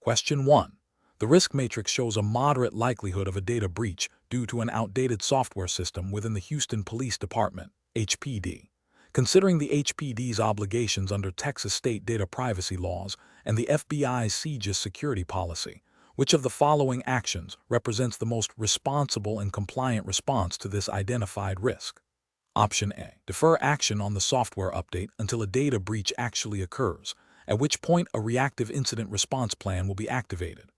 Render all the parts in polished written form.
Question 1. The risk matrix shows a moderate likelihood of a data breach due to an outdated software system within the Houston Police Department, HPD. Considering the HPD's obligations under Texas state data privacy laws and the FBI's CJIS security policy, which of the following actions represents the most responsible and compliant response to this identified risk? Option A. Defer action on the software update until a data breach actually occurs, at which point a reactive incident response plan will be activated.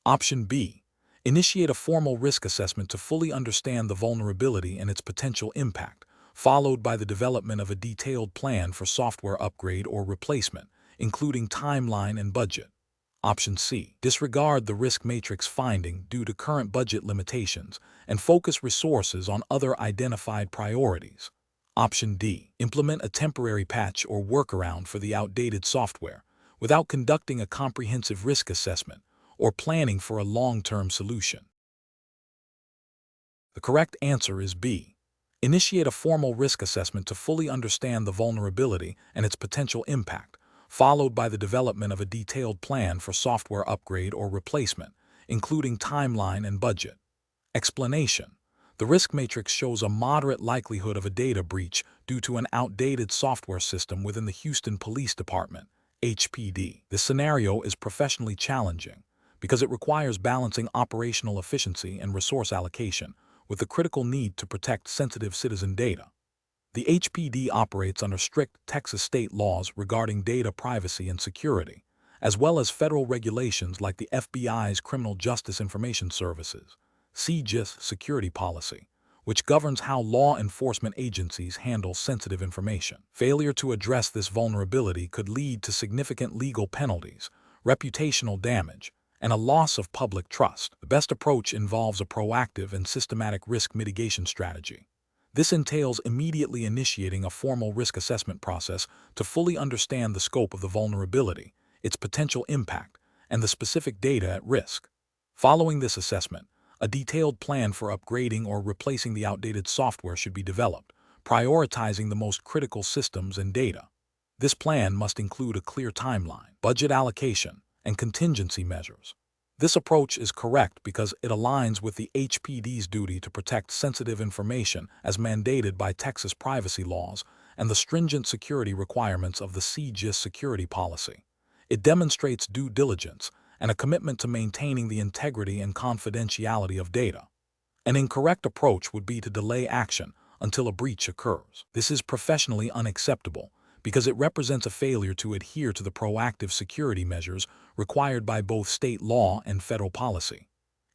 Option B. Initiate a formal risk assessment to fully understand the vulnerability and its potential impact, followed by the development of a detailed plan for software upgrade or replacement, including timeline and budget. Option C. Disregard the risk matrix finding due to current budget limitations and focus resources on other identified priorities. Option D. Implement a temporary patch or workaround for the outdated software without conducting a comprehensive risk assessment or planning for a long-term solution. The correct answer is B. Initiate a formal risk assessment to fully understand the vulnerability and its potential impact, followed by the development of a detailed plan for software upgrade or replacement, including timeline and budget. Explanation. The risk matrix shows a moderate likelihood of a data breach due to an outdated software system within the Houston Police Department, HPD. This scenario is professionally challenging because it requires balancing operational efficiency and resource allocation with the critical need to protect sensitive citizen data. The HPD operates under strict Texas state laws regarding data privacy and security, as well as federal regulations like the FBI's Criminal Justice Information Services, CJIS security policy, which governs how law enforcement agencies handle sensitive information. Failure to address this vulnerability could lead to significant legal penalties, reputational damage, and a loss of public trust. The best approach involves a proactive and systematic risk mitigation strategy. This entails immediately initiating a formal risk assessment process to fully understand the scope of the vulnerability, its potential impact, and the specific data at risk. Following this assessment, a detailed plan for upgrading or replacing the outdated software should be developed, prioritizing the most critical systems and data. This plan must include a clear timeline, budget allocation, and contingency measures. This approach is correct because it aligns with the HPD's duty to protect sensitive information as mandated by Texas privacy laws and the stringent security requirements of the CJIS security policy. It demonstrates due diligence and a commitment to maintaining the integrity and confidentiality of data. An incorrect approach would be to delay action until a breach occurs. This is professionally unacceptable because it represents a failure to adhere to the proactive security measures required by both state law and federal policy.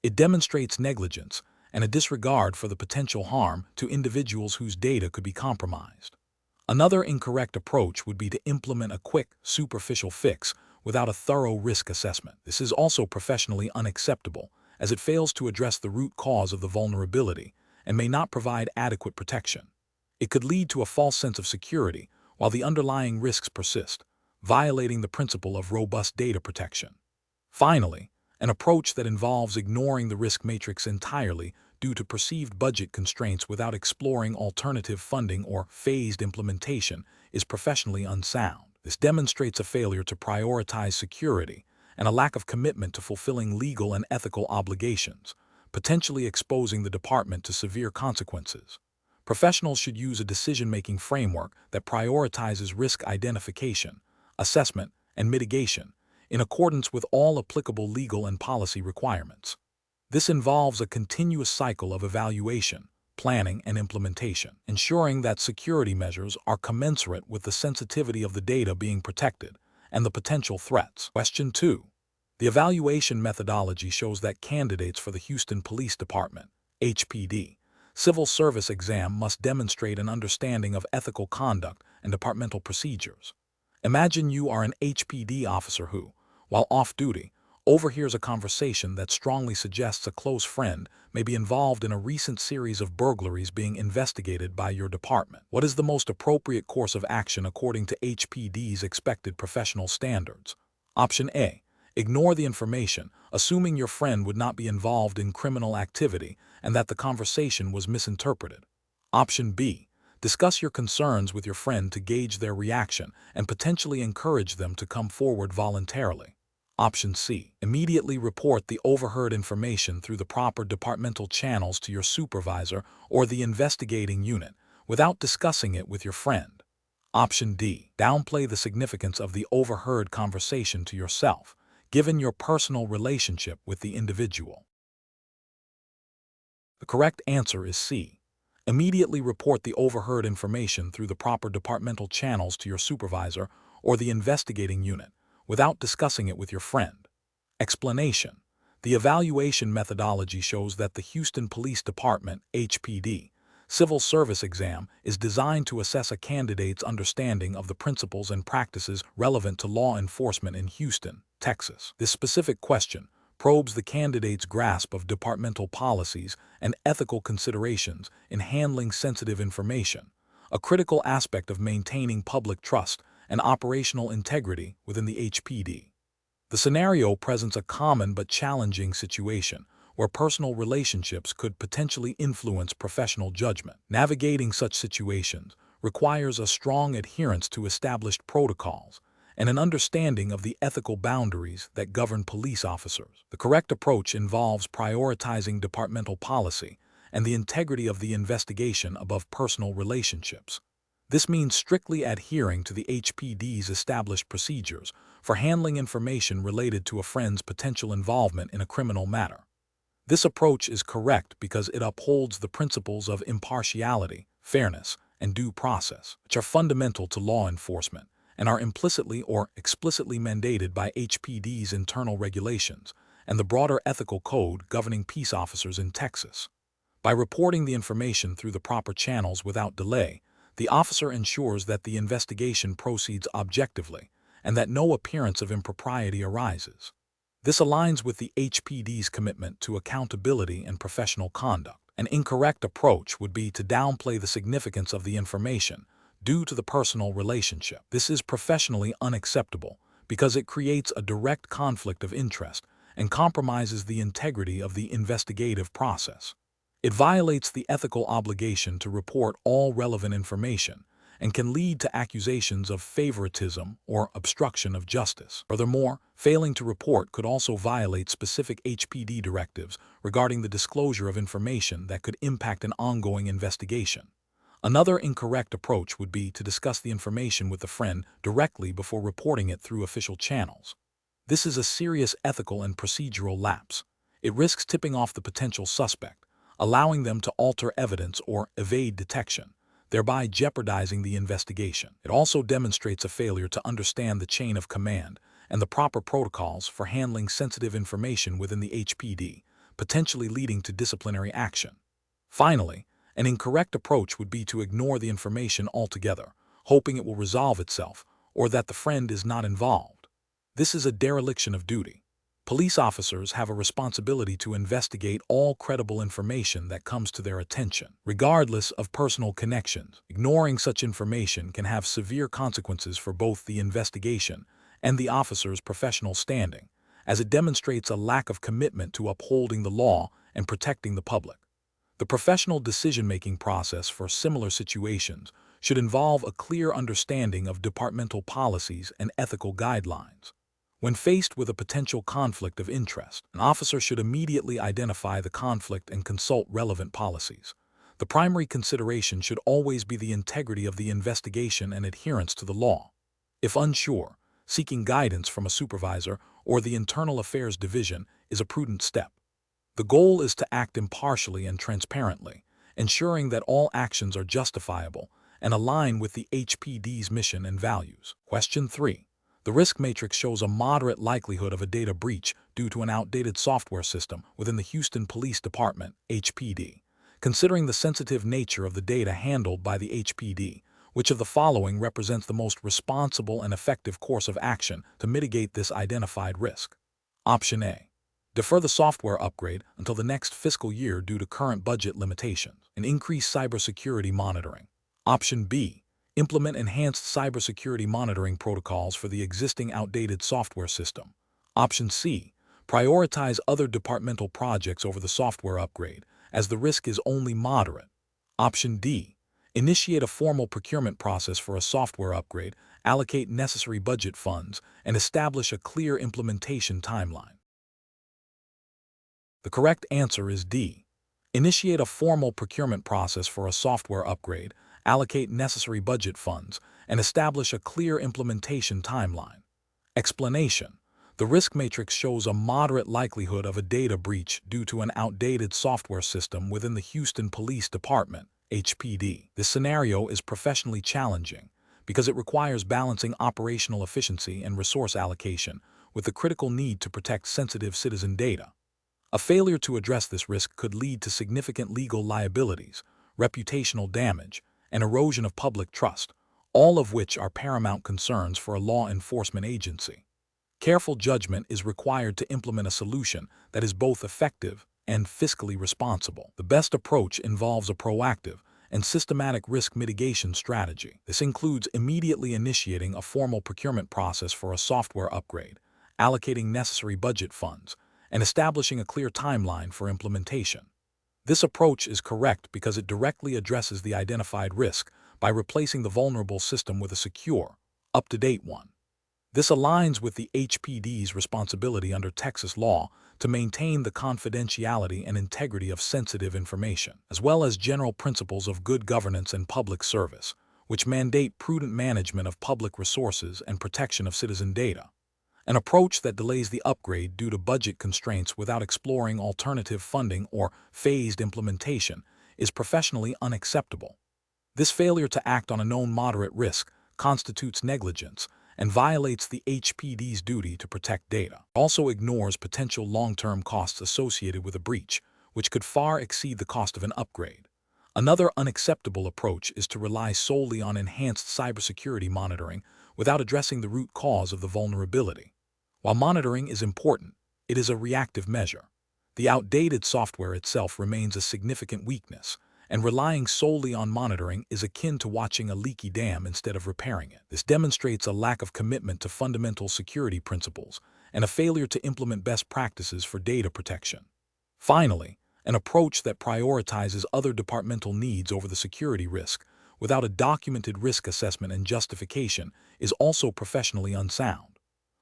It demonstrates negligence and a disregard for the potential harm to individuals whose data could be compromised. Another incorrect approach would be to implement a quick, superficial fix without a thorough risk assessment. This is also professionally unacceptable, as it fails to address the root cause of the vulnerability and may not provide adequate protection. It could lead to a false sense of security while the underlying risks persist, violating the principle of robust data protection. Finally, an approach that involves ignoring the risk matrix entirely due to perceived budget constraints without exploring alternative funding or phased implementation is professionally unsound. This demonstrates a failure to prioritize security and a lack of commitment to fulfilling legal and ethical obligations, potentially exposing the department to severe consequences. Professionals should use a decision-making framework that prioritizes risk identification, assessment, and mitigation in accordance with all applicable legal and policy requirements. This involves a continuous cycle of evaluation, planning, and implementation, ensuring that security measures are commensurate with the sensitivity of the data being protected and the potential threats. Question 2. The evaluation methodology shows that candidates for the Houston Police Department, HPD, civil service exam must demonstrate an understanding of ethical conduct and departmental procedures. Imagine you are an HPD officer who, while off-duty, overhears a conversation that strongly suggests a close friend may be involved in a recent series of burglaries being investigated by your department. What is the most appropriate course of action according to HPD's expected professional standards? Option A. Ignore the information, assuming your friend would not be involved in criminal activity and that the conversation was misinterpreted. Option B. Discuss your concerns with your friend to gauge their reaction and potentially encourage them to come forward voluntarily. Option C. Immediately report the overheard information through the proper departmental channels to your supervisor or the investigating unit without discussing it with your friend. Option D. Downplay the significance of the overheard conversation to yourself, given your personal relationship with the individual. The correct answer is C. Immediately report the overheard information through the proper departmental channels to your supervisor or the investigating unit without discussing it with your friend. Explanation: the evaluation methodology shows that the Houston Police Department (HPD) civil service exam is designed to assess a candidate's understanding of the principles and practices relevant to law enforcement in Houston, Texas. This specific question probes the candidate's grasp of departmental policies and ethical considerations in handling sensitive information, a critical aspect of maintaining public trust and operational integrity within the HPD. The scenario presents a common but challenging situation where personal relationships could potentially influence professional judgment. Navigating such situations requires a strong adherence to established protocols and an understanding of the ethical boundaries that govern police officers. The correct approach involves prioritizing departmental policy and the integrity of the investigation above personal relationships. This means strictly adhering to the HPD's established procedures for handling information related to a friend's potential involvement in a criminal matter. This approach is correct because it upholds the principles of impartiality, fairness, and due process, which are fundamental to law enforcement and are implicitly or explicitly mandated by HPD's internal regulations and the broader ethical code governing peace officers in Texas. By reporting the information through the proper channels without delay, the officer ensures that the investigation proceeds objectively and that no appearance of impropriety arises. This aligns with the HPD's commitment to accountability and professional conduct. An incorrect approach would be to downplay the significance of the information due to the personal relationship. This is professionally unacceptable because it creates a direct conflict of interest and compromises the integrity of the investigative process. It violates the ethical obligation to report all relevant information and can lead to accusations of favoritism or obstruction of justice. Furthermore, failing to report could also violate specific HPD directives regarding the disclosure of information that could impact an ongoing investigation. Another incorrect approach would be to discuss the information with a friend directly before reporting it through official channels. This is a serious ethical and procedural lapse. It risks tipping off the potential suspect, allowing them to alter evidence or evade detection, thereby jeopardizing the investigation. It also demonstrates a failure to understand the chain of command and the proper protocols for handling sensitive information within the HPD, potentially leading to disciplinary action. Finally, an incorrect approach would be to ignore the information altogether, hoping it will resolve itself or that the friend is not involved. This is a dereliction of duty. Police officers have a responsibility to investigate all credible information that comes to their attention, regardless of personal connections. Ignoring such information can have severe consequences for both the investigation and the officer's professional standing, as it demonstrates a lack of commitment to upholding the law and protecting the public. The professional decision-making process for similar situations should involve a clear understanding of departmental policies and ethical guidelines. When faced with a potential conflict of interest, an officer should immediately identify the conflict and consult relevant policies. The primary consideration should always be the integrity of the investigation and adherence to the law. If unsure, seeking guidance from a supervisor or the Internal Affairs Division is a prudent step. The goal is to act impartially and transparently, ensuring that all actions are justifiable and align with the HPD's mission and values. Question 3. The risk matrix shows a moderate likelihood of a data breach due to an outdated software system within the Houston Police Department, HPD. Considering the sensitive nature of the data handled by the HPD, which of the following represents the most responsible and effective course of action to mitigate this identified risk? Option A. Defer the software upgrade until the next fiscal year due to current budget limitations and increase cybersecurity monitoring. Option B. Implement enhanced cybersecurity monitoring protocols for the existing outdated software system. Option C. Prioritize other departmental projects over the software upgrade, as the risk is only moderate. Option D. Initiate a formal procurement process for a software upgrade, allocate necessary budget funds, and establish a clear implementation timeline. The correct answer is D. Initiate a formal procurement process for a software upgrade, allocate necessary budget funds, and establish a clear implementation timeline. Explanation: the risk matrix shows a moderate likelihood of a data breach due to an outdated software system within the Houston Police Department, HPD. This scenario is professionally challenging because it requires balancing operational efficiency and resource allocation with the critical need to protect sensitive citizen data. A failure to address this risk could lead to significant legal liabilities, reputational damage, and erosion of public trust, all of which are paramount concerns for a law enforcement agency. Careful judgment is required to implement a solution that is both effective and fiscally responsible. The best approach involves a proactive and systematic risk mitigation strategy. This includes immediately initiating a formal procurement process for a software upgrade, allocating necessary budget funds, and establishing a clear timeline for implementation. This approach is correct because it directly addresses the identified risk by replacing the vulnerable system with a secure, up-to-date one. This aligns with the HPD's responsibility under Texas law to maintain the confidentiality and integrity of sensitive information, as well as general principles of good governance and public service, which mandate prudent management of public resources and protection of citizen data. An approach that delays the upgrade due to budget constraints without exploring alternative funding or phased implementation is professionally unacceptable. This failure to act on a known moderate risk constitutes negligence and violates the HPD's duty to protect data. It also ignores potential long-term costs associated with a breach, which could far exceed the cost of an upgrade. Another unacceptable approach is to rely solely on enhanced cybersecurity monitoring without addressing the root cause of the vulnerability. While monitoring is important, it is a reactive measure. The outdated software itself remains a significant weakness, and relying solely on monitoring is akin to watching a leaky dam instead of repairing it. This demonstrates a lack of commitment to fundamental security principles and a failure to implement best practices for data protection. Finally, an approach that prioritizes other departmental needs over the security risk without a documented risk assessment and justification is also professionally unsound.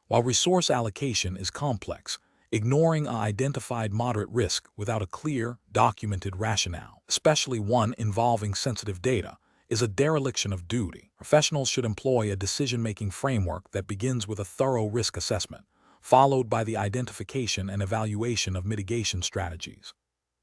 While resource allocation is complex, ignoring an identified moderate risk without a clear, documented rationale, especially one involving sensitive data, is a dereliction of duty. Professionals should employ a decision-making framework that begins with a thorough risk assessment, followed by the identification and evaluation of mitigation strategies.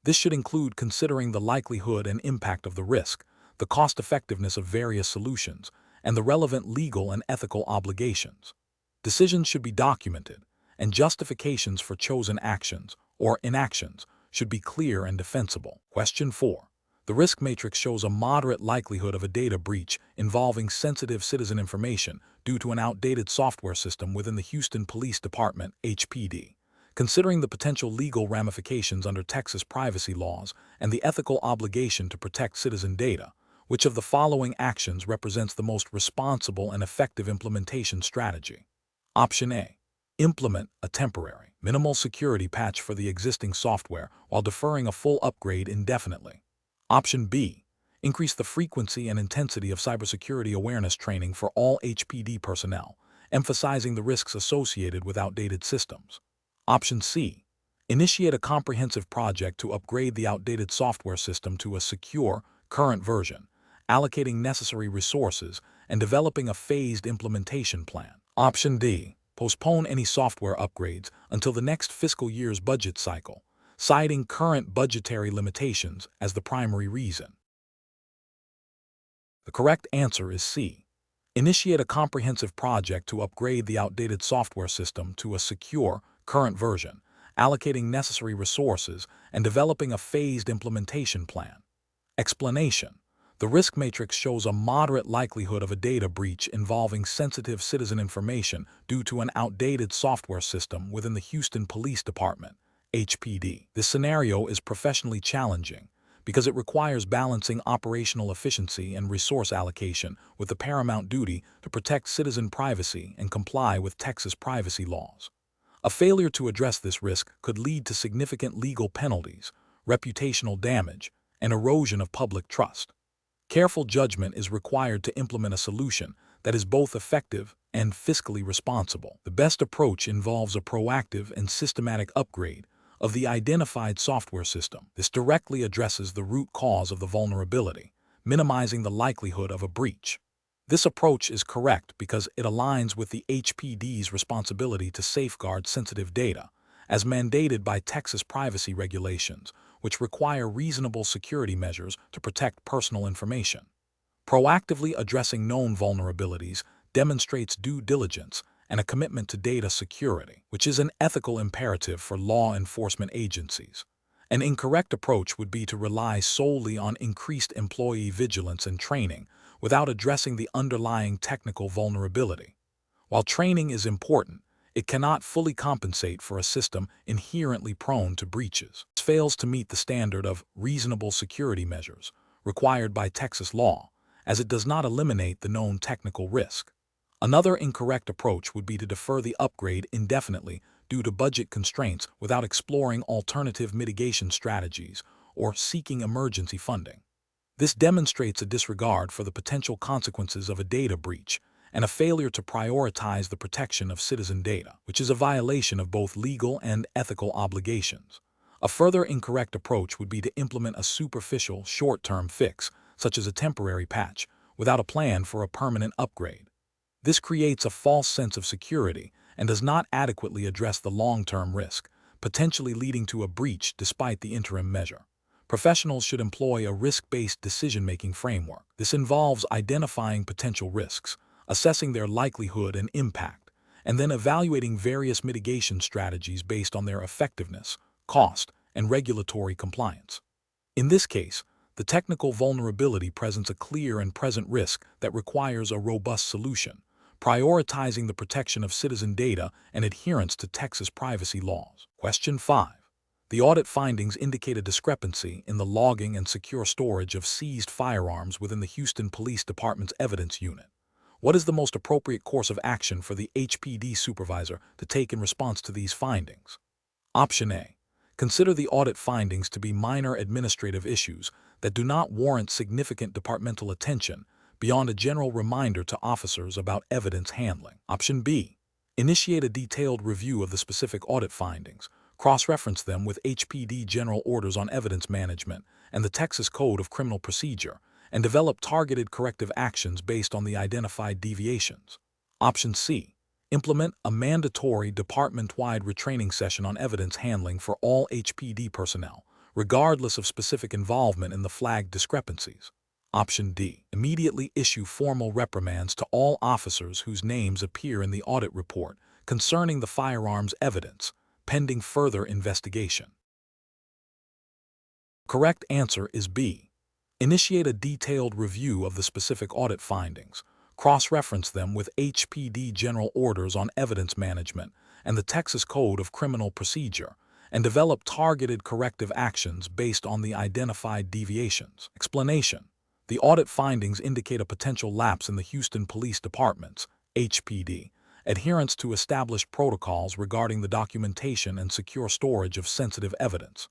This should include considering the likelihood and impact of the risk, the cost-effectiveness of various solutions, and the relevant legal and ethical obligations. Decisions should be documented, and justifications for chosen actions or inactions should be clear and defensible. Question 4. The risk matrix shows a moderate likelihood of a data breach involving sensitive citizen information due to an outdated software system within the Houston Police Department, HPD. Considering the potential legal ramifications under Texas privacy laws and the ethical obligation to protect citizen data, which of the following actions represents the most responsible and effective implementation strategy? Option A. Implement a temporary, minimal security patch for the existing software while deferring a full upgrade indefinitely. Option B. Increase the frequency and intensity of cybersecurity awareness training for all HPD personnel, emphasizing the risks associated with outdated systems. Option C. Initiate a comprehensive project to upgrade the outdated software system to a secure, current version, allocating necessary resources and developing a phased implementation plan. Option D. Postpone any software upgrades until the next fiscal year's budget cycle, citing current budgetary limitations as the primary reason. The correct answer is C. Initiate a comprehensive project to upgrade the outdated software system to a secure, current version, allocating necessary resources and developing a phased implementation plan. Explanation: the risk matrix shows a moderate likelihood of a data breach involving sensitive citizen information due to an outdated software system within the Houston Police Department, HPD. This scenario is professionally challenging because it requires balancing operational efficiency and resource allocation with the paramount duty to protect citizen privacy and comply with Texas privacy laws. A failure to address this risk could lead to significant legal penalties, reputational damage, and erosion of public trust. Careful judgment is required to implement a solution that is both effective and fiscally responsible. The best approach involves a proactive and systematic upgrade of the identified software system. This directly addresses the root cause of the vulnerability, minimizing the likelihood of a breach. This approach is correct because it aligns with the HPD's responsibility to safeguard sensitive data, as mandated by Texas privacy regulations, which require reasonable security measures to protect personal information. Proactively addressing known vulnerabilities demonstrates due diligence and a commitment to data security, which is an ethical imperative for law enforcement agencies. An incorrect approach would be to rely solely on increased employee vigilance and training without addressing the underlying technical vulnerability. While training is important, it cannot fully compensate for a system inherently prone to breaches. It fails to meet the standard of reasonable security measures required by Texas law, as it does not eliminate the known technical risk. Another incorrect approach would be to defer the upgrade indefinitely due to budget constraints without exploring alternative mitigation strategies or seeking emergency funding. This demonstrates a disregard for the potential consequences of a data breach and a failure to prioritize the protection of citizen data, which is a violation of both legal and ethical obligations. A further incorrect approach would be to implement a superficial, short-term fix, such as a temporary patch, without a plan for a permanent upgrade. This creates a false sense of security and does not adequately address the long-term risk, potentially leading to a breach despite the interim measure. Professionals should employ a risk-based decision-making framework. This involves identifying potential risks, assessing their likelihood and impact, and then evaluating various mitigation strategies based on their effectiveness, cost, and regulatory compliance. In this case, the technical vulnerability presents a clear and present risk that requires a robust solution, prioritizing the protection of citizen data and adherence to Texas privacy laws. Question 5. The audit findings indicate a discrepancy in the logging and secure storage of seized firearms within the Houston Police Department's evidence unit. What is the most appropriate course of action for the HPD supervisor to take in response to these findings? Option A. Consider the audit findings to be minor administrative issues that do not warrant significant departmental attention beyond a general reminder to officers about evidence handling. Option B. Initiate a detailed review of the specific audit findings, cross-reference them with HPD General Orders on Evidence Management and the Texas Code of Criminal Procedure, and develop targeted corrective actions based on the identified deviations. Option C. Implement a mandatory department-wide retraining session on evidence handling for all HPD personnel, regardless of specific involvement in the flagged discrepancies. Option D. Immediately issue formal reprimands to all officers whose names appear in the audit report concerning the firearms evidence, pending further investigation. Correct answer is B. Initiate a detailed review of the specific audit findings, cross-reference them with HPD General Orders on Evidence Management and the Texas Code of Criminal Procedure, and develop targeted corrective actions based on the identified deviations. Explanation. The audit findings indicate a potential lapse in the Houston Police Department's, HPD, adherence to established protocols regarding the documentation and secure storage of sensitive evidence.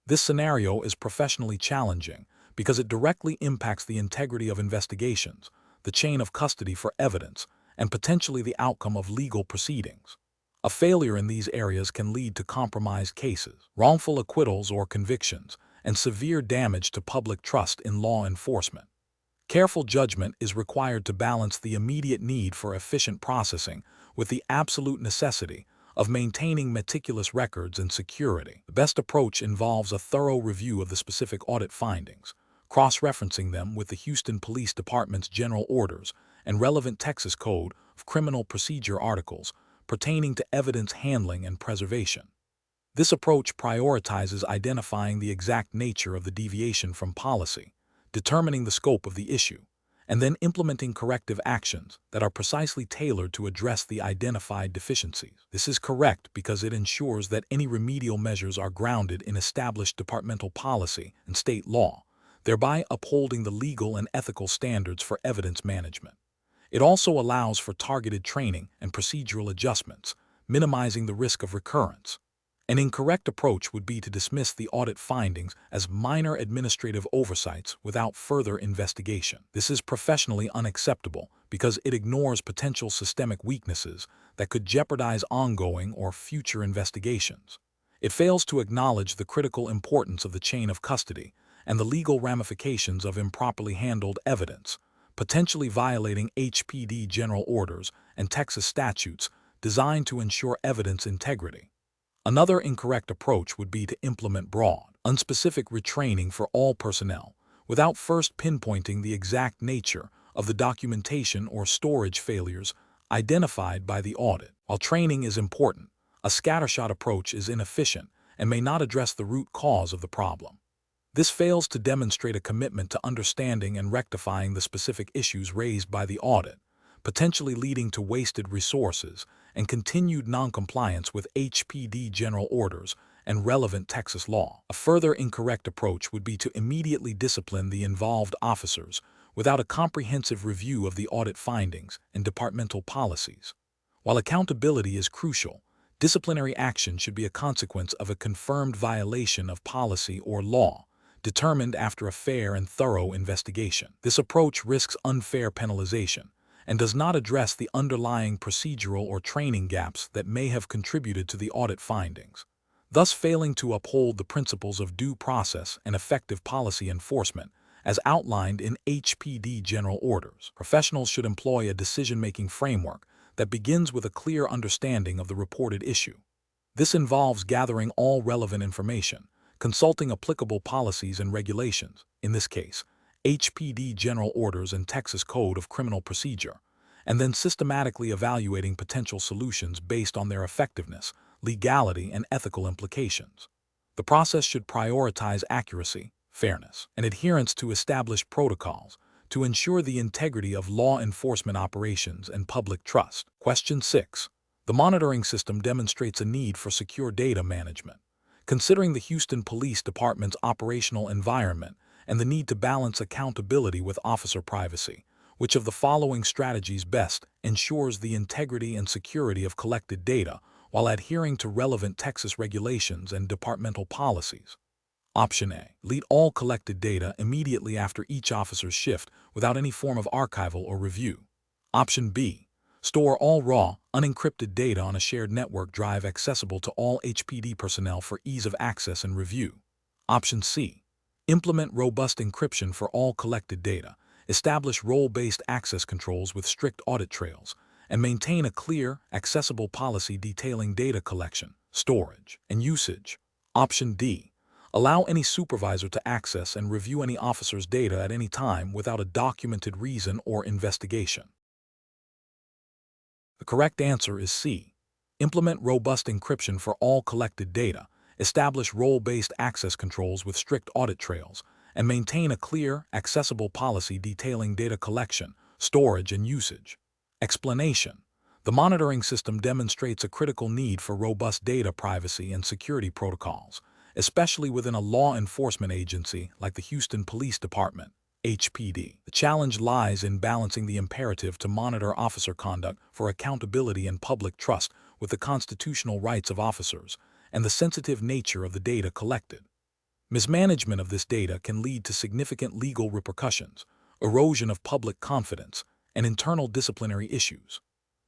This scenario is professionally challenging because it directly impacts the integrity of investigations, the chain of custody for evidence, and potentially the outcome of legal proceedings. A failure in these areas can lead to compromised cases, wrongful acquittals or convictions, and severe damage to public trust in law enforcement. Careful judgment is required to balance the immediate need for efficient processing with the absolute necessity of maintaining meticulous records and security. The best approach involves a thorough review of the specific audit findings, cross-referencing them with the Houston Police Department's General Orders and relevant Texas Code of Criminal Procedure articles pertaining to evidence handling and preservation. This approach prioritizes identifying the exact nature of the deviation from policy, determining the scope of the issue, and then implementing corrective actions that are precisely tailored to address the identified deficiencies. This is correct because it ensures that any remedial measures are grounded in established departmental policy and state law, thereby upholding the legal and ethical standards for evidence management. It also allows for targeted training and procedural adjustments, minimizing the risk of recurrence. An incorrect approach would be to dismiss the audit findings as minor administrative oversights without further investigation. This is professionally unacceptable because it ignores potential systemic weaknesses that could jeopardize ongoing or future investigations. It fails to acknowledge the critical importance of the chain of custody and the legal ramifications of improperly handled evidence, potentially violating HPD general orders and Texas statutes designed to ensure evidence integrity. Another incorrect approach would be to implement broad, unspecific retraining for all personnel, without first pinpointing the exact nature of the documentation or storage failures identified by the audit. While training is important, a scattershot approach is inefficient and may not address the root cause of the problem. This fails to demonstrate a commitment to understanding and rectifying the specific issues raised by the audit, potentially leading to wasted resources and continued noncompliance with HPD general orders and relevant Texas law. A further incorrect approach would be to immediately discipline the involved officers without a comprehensive review of the audit findings and departmental policies. While accountability is crucial, disciplinary action should be a consequence of a confirmed violation of policy or law, determined after a fair and thorough investigation. This approach risks unfair penalization and does not address the underlying procedural or training gaps that may have contributed to the audit findings, thus failing to uphold the principles of due process and effective policy enforcement as outlined in HPD general orders. Professionals should employ a decision-making framework that begins with a clear understanding of the reported issue. This involves gathering all relevant information, consulting applicable policies and regulations, in this case, HPD general orders and Texas Code of Criminal Procedure, and then systematically evaluating potential solutions based on their effectiveness, legality, and ethical implications. The process should prioritize accuracy, fairness, and adherence to established protocols to ensure the integrity of law enforcement operations and public trust. Question 6. The monitoring system demonstrates a need for secure data management. Considering the Houston Police Department's operational environment and the need to balance accountability with officer privacy, which of the following strategies best ensures the integrity and security of collected data while adhering to relevant Texas regulations and departmental policies? Option A. Delete all collected data immediately after each officer's shift without any form of archival or review. Option B. Store all raw, unencrypted data on a shared network drive accessible to all HPD personnel for ease of access and review. Option C. Implement robust encryption for all collected data, establish role-based access controls with strict audit trails, and maintain a clear, accessible policy detailing data collection, storage, and usage. Option D. Allow any supervisor to access and review any officer's data at any time without a documented reason or investigation. The correct answer is C. Implement robust encryption for all collected data, establish role-based access controls with strict audit trails, and maintain a clear, accessible policy detailing data collection, storage, and usage. Explanation. The monitoring system demonstrates a critical need for robust data privacy and security protocols, especially within a law enforcement agency like the Houston Police Department, HPD. The challenge lies in balancing the imperative to monitor officer conduct for accountability and public trust with the constitutional rights of officers and the sensitive nature of the data collected. Mismanagement of this data can lead to significant legal repercussions, erosion of public confidence, and internal disciplinary issues.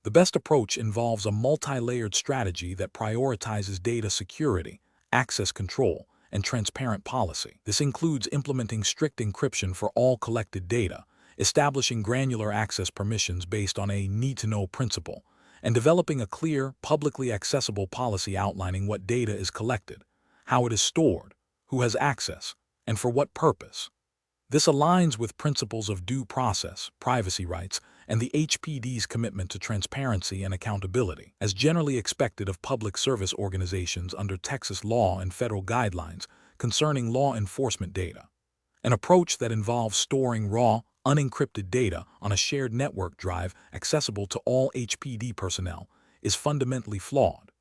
The best approach involves a multi-layered strategy that prioritizes data security, access control, and transparent policy. This includes implementing strict encryption for all collected data, establishing granular access permissions based on a need-to-know principle, and developing a clear, publicly accessible policy outlining what data is collected, how it is stored, who has access, and for what purpose. This aligns with principles of due process, privacy rights, and the HPD's commitment to transparency and accountability, as generally expected of public service organizations under Texas law and federal guidelines concerning law enforcement data. An approach that involves storing raw, unencrypted data on a shared network drive accessible to all HPD personnel is fundamentally flawed.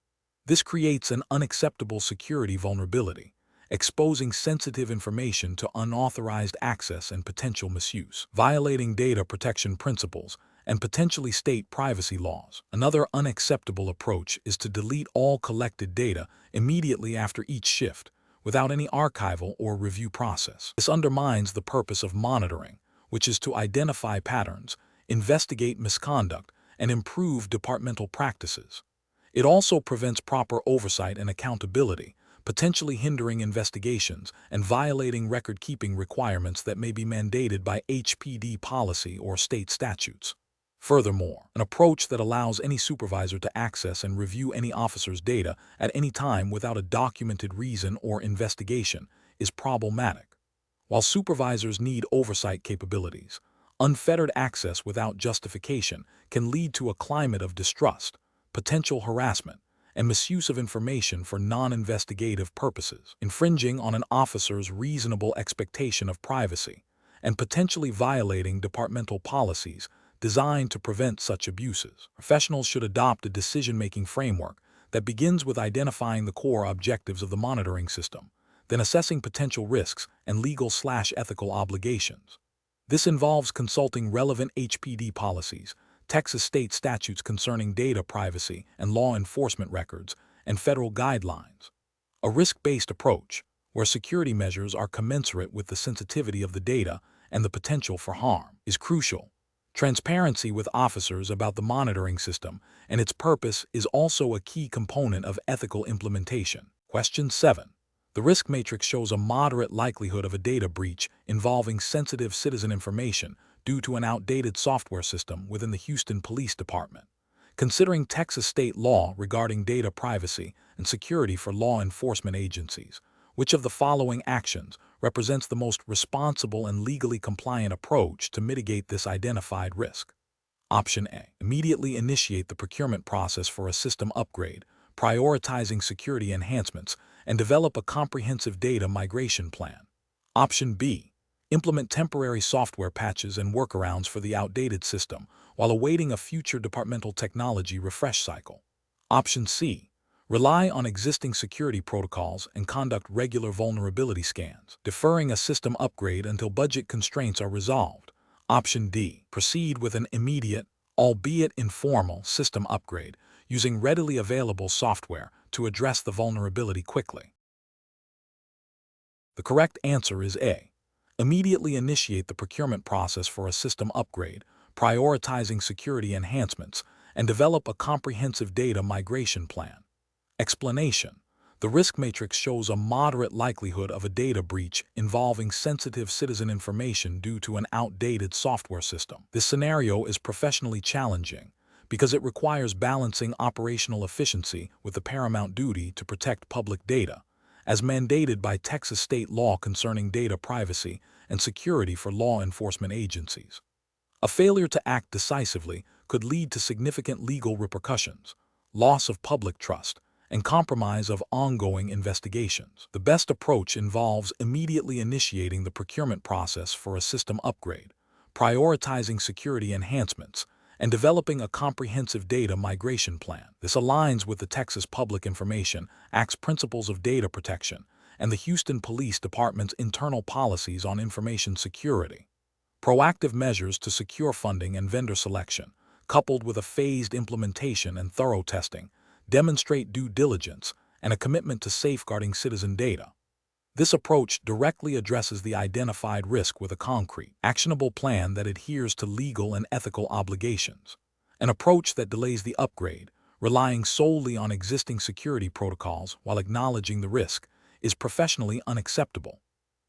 This creates an unacceptable security vulnerability, exposing sensitive information to unauthorized access and potential misuse. Violating data protection principles and potentially state privacy laws. Another unacceptable approach is to delete all collected data immediately after each shift, without any archival or review process. This undermines the purpose of monitoring, which is to identify patterns, investigate misconduct, and improve departmental practices. It also prevents proper oversight and accountability, potentially hindering investigations and violating record-keeping requirements that may be mandated by HPD policy or state statutes. Furthermore, an approach that allows any supervisor to access and review any officer's data at any time without a documented reason or investigation is problematic. While supervisors need oversight capabilities, unfettered access without justification can lead to a climate of distrust, potential harassment, and misuse of information for non-investigative purposes, infringing on an officer's reasonable expectation of privacy and potentially violating departmental policies designed to prevent such abuses. Professionals should adopt a decision-making framework that begins with identifying the core objectives of the monitoring system, then assessing potential risks and legal/ethical obligations. This involves consulting relevant HPD policies, Texas state statutes concerning data privacy and law enforcement records, and federal guidelines. A risk-based approach, where security measures are commensurate with the sensitivity of the data and the potential for harm, is crucial. Transparency with officers about the monitoring system and its purpose is also a key component of ethical implementation. Question 7. The risk matrix shows a moderate likelihood of a data breach involving sensitive citizen information due to an outdated software system within the Houston Police Department. Considering Texas state law regarding data privacy and security for law enforcement agencies, which of the following actions represents the most responsible and legally compliant approach to mitigate this identified risk? Option A. Immediately initiate the procurement process for a system upgrade, prioritizing security enhancements, and develop a comprehensive data migration plan. Option B. Implement temporary software patches and workarounds for the outdated system while awaiting a future departmental technology refresh cycle. Option C. Rely on existing security protocols and conduct regular vulnerability scans, deferring a system upgrade until budget constraints are resolved. Option D. Proceed with an immediate, albeit informal, system upgrade using readily available software to address the vulnerability quickly. The correct answer is A. Immediately initiate the procurement process for a system upgrade, prioritizing security enhancements, and develop a comprehensive data migration plan. Explanation. The risk matrix shows a moderate likelihood of a data breach involving sensitive citizen information due to an outdated software system. This scenario is professionally challenging because it requires balancing operational efficiency with the paramount duty to protect public data, as mandated by Texas state law concerning data privacy and security for law enforcement agencies. A failure to act decisively could lead to significant legal repercussions, loss of public trust, and compromise of ongoing investigations. The best approach involves immediately initiating the procurement process for a system upgrade, prioritizing security enhancements, and developing a comprehensive data migration plan. This aligns with the Texas Public Information Act's principles of data protection and the Houston Police Department's internal policies on information security. Proactive measures to secure funding and vendor selection, coupled with a phased implementation and thorough testing, demonstrate due diligence and a commitment to safeguarding citizen data. This approach directly addresses the identified risk with a concrete, actionable plan that adheres to legal and ethical obligations. An approach that delays the upgrade, relying solely on existing security protocols while acknowledging the risk, is professionally unacceptable.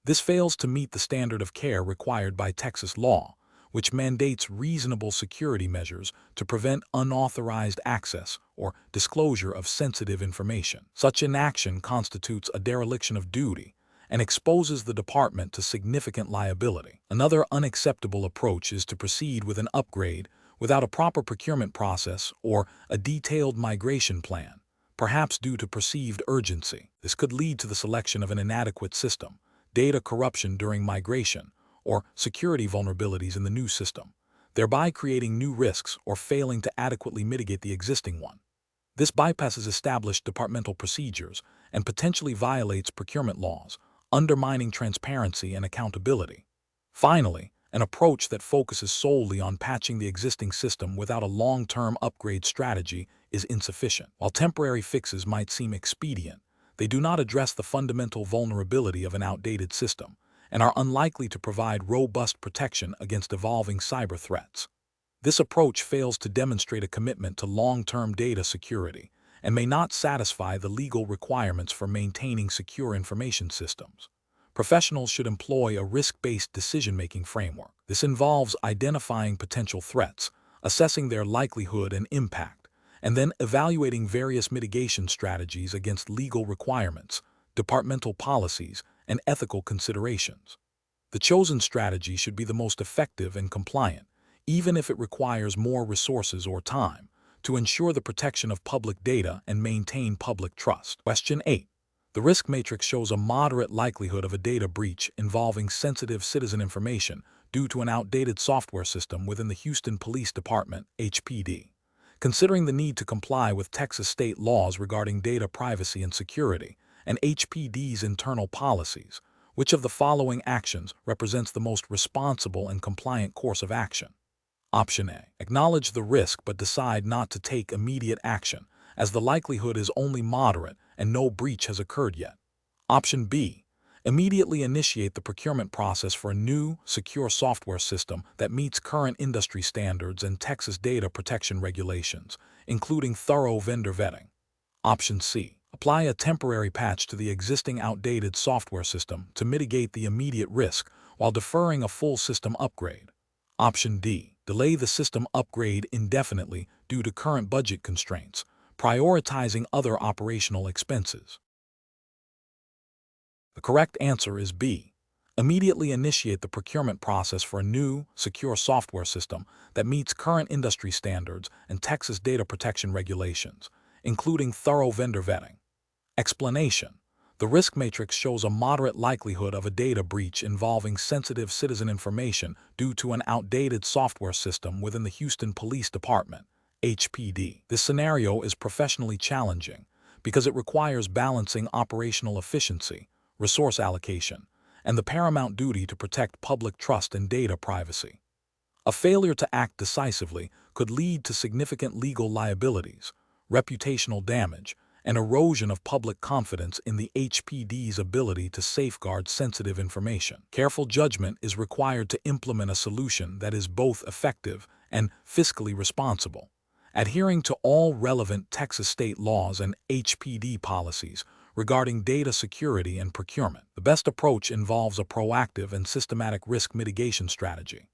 This fails to meet the standard of care required by Texas law, which mandates reasonable security measures to prevent unauthorized access or disclosure of sensitive information. Such inaction constitutes a dereliction of duty and exposes the department to significant liability. Another unacceptable approach is to proceed with an upgrade without a proper procurement process or a detailed migration plan, perhaps due to perceived urgency. This could lead to the selection of an inadequate system, data corruption during migration, or security vulnerabilities in the new system, thereby creating new risks or failing to adequately mitigate the existing one. This bypasses established departmental procedures and potentially violates procurement laws, undermining transparency and accountability. Finally, An approach that focuses solely on patching the existing system without a long-term upgrade strategy is insufficient. While temporary fixes might seem expedient, they do not address the fundamental vulnerability of an outdated system and are unlikely to provide robust protection against evolving cyber threats. This approach fails to demonstrate a commitment to long-term data security and may not satisfy the legal requirements for maintaining secure information systems. Professionals should employ a risk-based decision-making framework. This involves identifying potential threats, assessing their likelihood and impact, and then evaluating various mitigation strategies against legal requirements, departmental policies, and ethical considerations. The chosen strategy should be the most effective and compliant, even if it requires more resources or time, to ensure the protection of public data and maintain public trust. Question 8. The risk matrix shows a moderate likelihood of a data breach involving sensitive citizen information due to an outdated software system within the Houston Police Department, HPD. Considering the need to comply with Texas state laws regarding data privacy and security, and HPD's internal policies, which of the following actions represents the most responsible and compliant course of action? Option A. Acknowledge the risk but decide not to take immediate action, as the likelihood is only moderate and no breach has occurred yet. Option B. Immediately initiate the procurement process for a new, secure software system that meets current industry standards and Texas data protection regulations, including thorough vendor vetting. Option C. Apply a temporary patch to the existing outdated software system to mitigate the immediate risk while deferring a full system upgrade. Option D. Delay the system upgrade indefinitely due to current budget constraints, prioritizing other operational expenses. The correct answer is B. Immediately initiate the procurement process for a new, secure software system that meets current industry standards and Texas data protection regulations, including thorough vendor vetting. Explanation. The risk matrix shows a moderate likelihood of a data breach involving sensitive citizen information due to an outdated software system within the Houston Police Department, HPD. This scenario is professionally challenging because it requires balancing operational efficiency, resource allocation, and the paramount duty to protect public trust and data privacy. A failure to act decisively could lead to significant legal liabilities, reputational damage, and erosion of public confidence in the HPD's ability to safeguard sensitive information. Careful judgment is required to implement a solution that is both effective and fiscally responsible, adhering to all relevant Texas state laws and HPD policies regarding data security and procurement. The best approach involves a proactive and systematic risk mitigation strategy.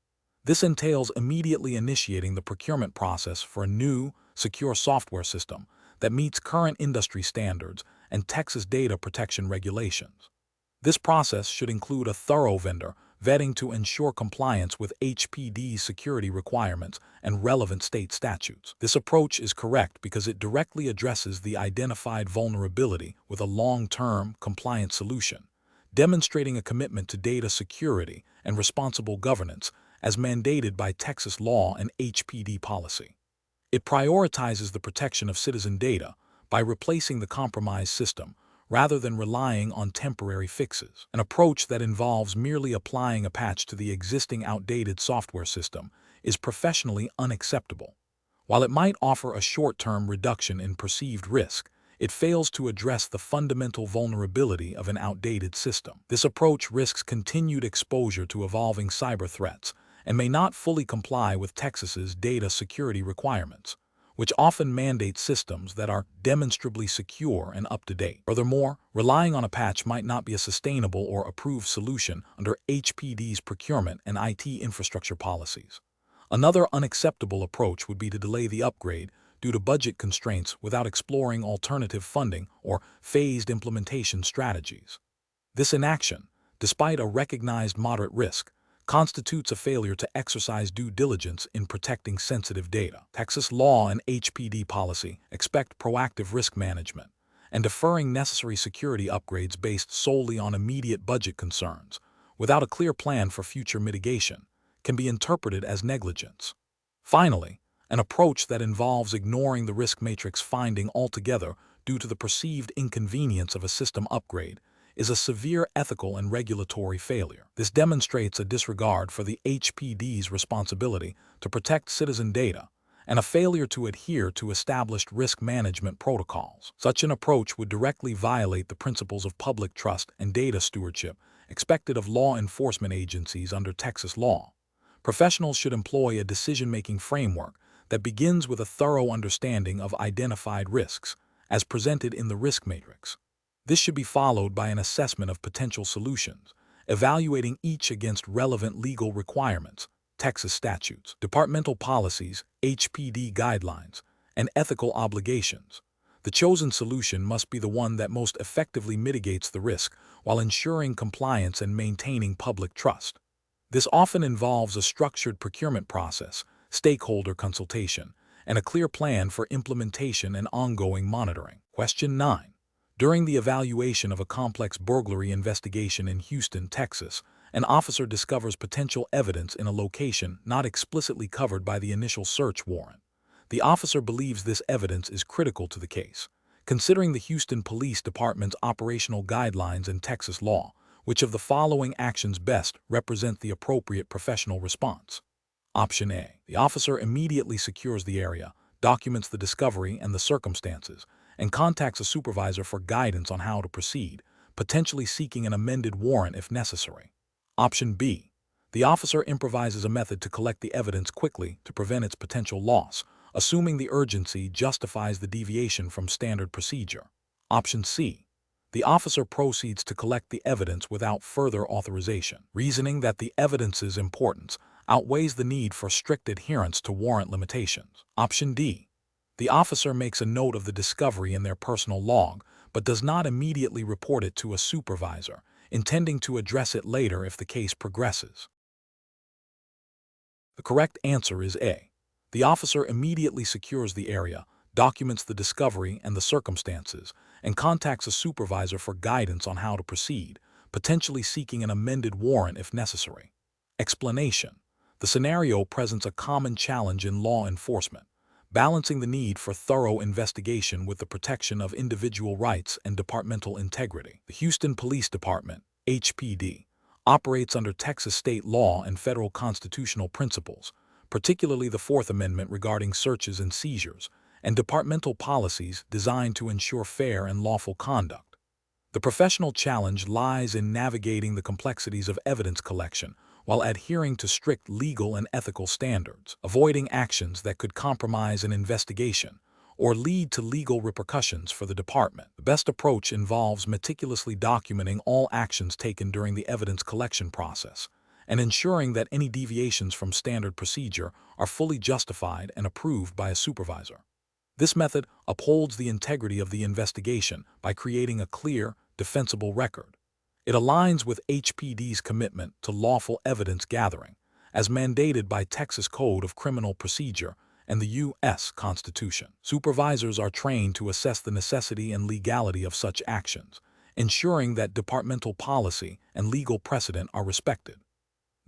This entails immediately initiating the procurement process for a new, secure software system that meets current industry standards and Texas data protection regulations. This process should include a thorough vendor vetting to ensure compliance with HPD's security requirements and relevant state statutes. This approach is correct because it directly addresses the identified vulnerability with a long-term, compliant solution, demonstrating a commitment to data security and responsible governance as mandated by Texas law and HPD policy. It prioritizes the protection of citizen data by replacing the compromised system rather than relying on temporary fixes. An approach that involves merely applying a patch to the existing outdated software system is professionally unacceptable. While it might offer a short-term reduction in perceived risk, it fails to address the fundamental vulnerability of an outdated system. This approach risks continued exposure to evolving cyber threats and may not fully comply with Texas's data security requirements, which often mandate systems that are demonstrably secure and up-to-date. Furthermore, relying on a patch might not be a sustainable or approved solution under HPD's procurement and IT infrastructure policies. Another unacceptable approach would be to delay the upgrade due to budget constraints without exploring alternative funding or phased implementation strategies. This inaction, despite a recognized moderate risk, constitutes a failure to exercise due diligence in protecting sensitive data. Texas law and HPD policy expect proactive risk management, and deferring necessary security upgrades based solely on immediate budget concerns, without a clear plan for future mitigation, can be interpreted as negligence. Finally, an approach that involves ignoring the risk matrix finding altogether due to the perceived inconvenience of a system upgrade is a severe ethical and regulatory failure. This demonstrates a disregard for the HPD's responsibility to protect citizen data and a failure to adhere to established risk management protocols. Such an approach would directly violate the principles of public trust and data stewardship expected of law enforcement agencies under Texas law. Professionals should employ a decision-making framework that begins with a thorough understanding of identified risks, as presented in the risk matrix. This should be followed by an assessment of potential solutions, evaluating each against relevant legal requirements, Texas statutes, departmental policies, HPD guidelines, and ethical obligations. The chosen solution must be the one that most effectively mitigates the risk while ensuring compliance and maintaining public trust. This often involves a structured procurement process, stakeholder consultation, and a clear plan for implementation and ongoing monitoring. Question 9. During the evaluation of a complex burglary investigation in Houston, Texas, an officer discovers potential evidence in a location not explicitly covered by the initial search warrant. The officer believes this evidence is critical to the case. Considering the Houston Police Department's operational guidelines and Texas law, which of the following actions best represent the appropriate professional response? Option A. The officer immediately secures the area, documents the discovery and the circumstances, and contacts a supervisor for guidance on how to proceed, potentially seeking an amended warrant if necessary. Option B. The officer improvises a method to collect the evidence quickly to prevent its potential loss, assuming the urgency justifies the deviation from standard procedure. Option C. The officer proceeds to collect the evidence without further authorization, reasoning that the evidence's importance outweighs the need for strict adherence to warrant limitations. Option D. The officer makes a note of the discovery in their personal log, but does not immediately report it to a supervisor, intending to address it later if the case progresses. The correct answer is A. The officer immediately secures the area, documents the discovery and the circumstances, and contacts a supervisor for guidance on how to proceed, potentially seeking an amended warrant if necessary. Explanation. The scenario presents a common challenge in law enforcement, balancing the need for thorough investigation with the protection of individual rights and departmental integrity. The Houston Police Department, HPD, operates under Texas state law and federal constitutional principles, particularly the Fourth Amendment regarding searches and seizures, and departmental policies designed to ensure fair and lawful conduct. The professional challenge lies in navigating the complexities of evidence collection while adhering to strict legal and ethical standards, avoiding actions that could compromise an investigation or lead to legal repercussions for the department. The best approach involves meticulously documenting all actions taken during the evidence collection process and ensuring that any deviations from standard procedure are fully justified and approved by a supervisor. This method upholds the integrity of the investigation by creating a clear, defensible record. It aligns with HPD's commitment to lawful evidence gathering, as mandated by Texas Code of Criminal Procedure and the U.S. Constitution. Supervisors are trained to assess the necessity and legality of such actions, ensuring that departmental policy and legal precedent are respected.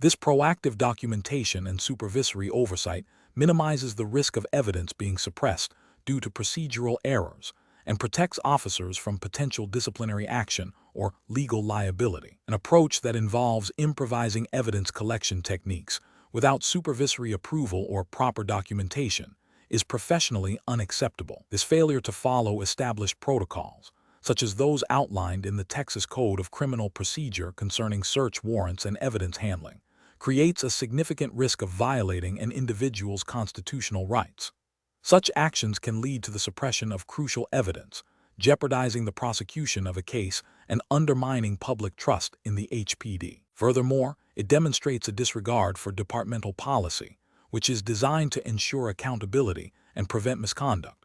This proactive documentation and supervisory oversight minimizes the risk of evidence being suppressed due to procedural errors and protects officers from potential disciplinary action or legal liability. An approach that involves improvising evidence collection techniques without supervisory approval or proper documentation is professionally unacceptable. This failure to follow established protocols, such as those outlined in the Texas Code of Criminal Procedure concerning search warrants and evidence handling, creates a significant risk of violating an individual's constitutional rights. Such actions can lead to the suppression of crucial evidence, jeopardizing the prosecution of a case and undermining public trust in the HPD. Furthermore, it demonstrates a disregard for departmental policy, which is designed to ensure accountability and prevent misconduct.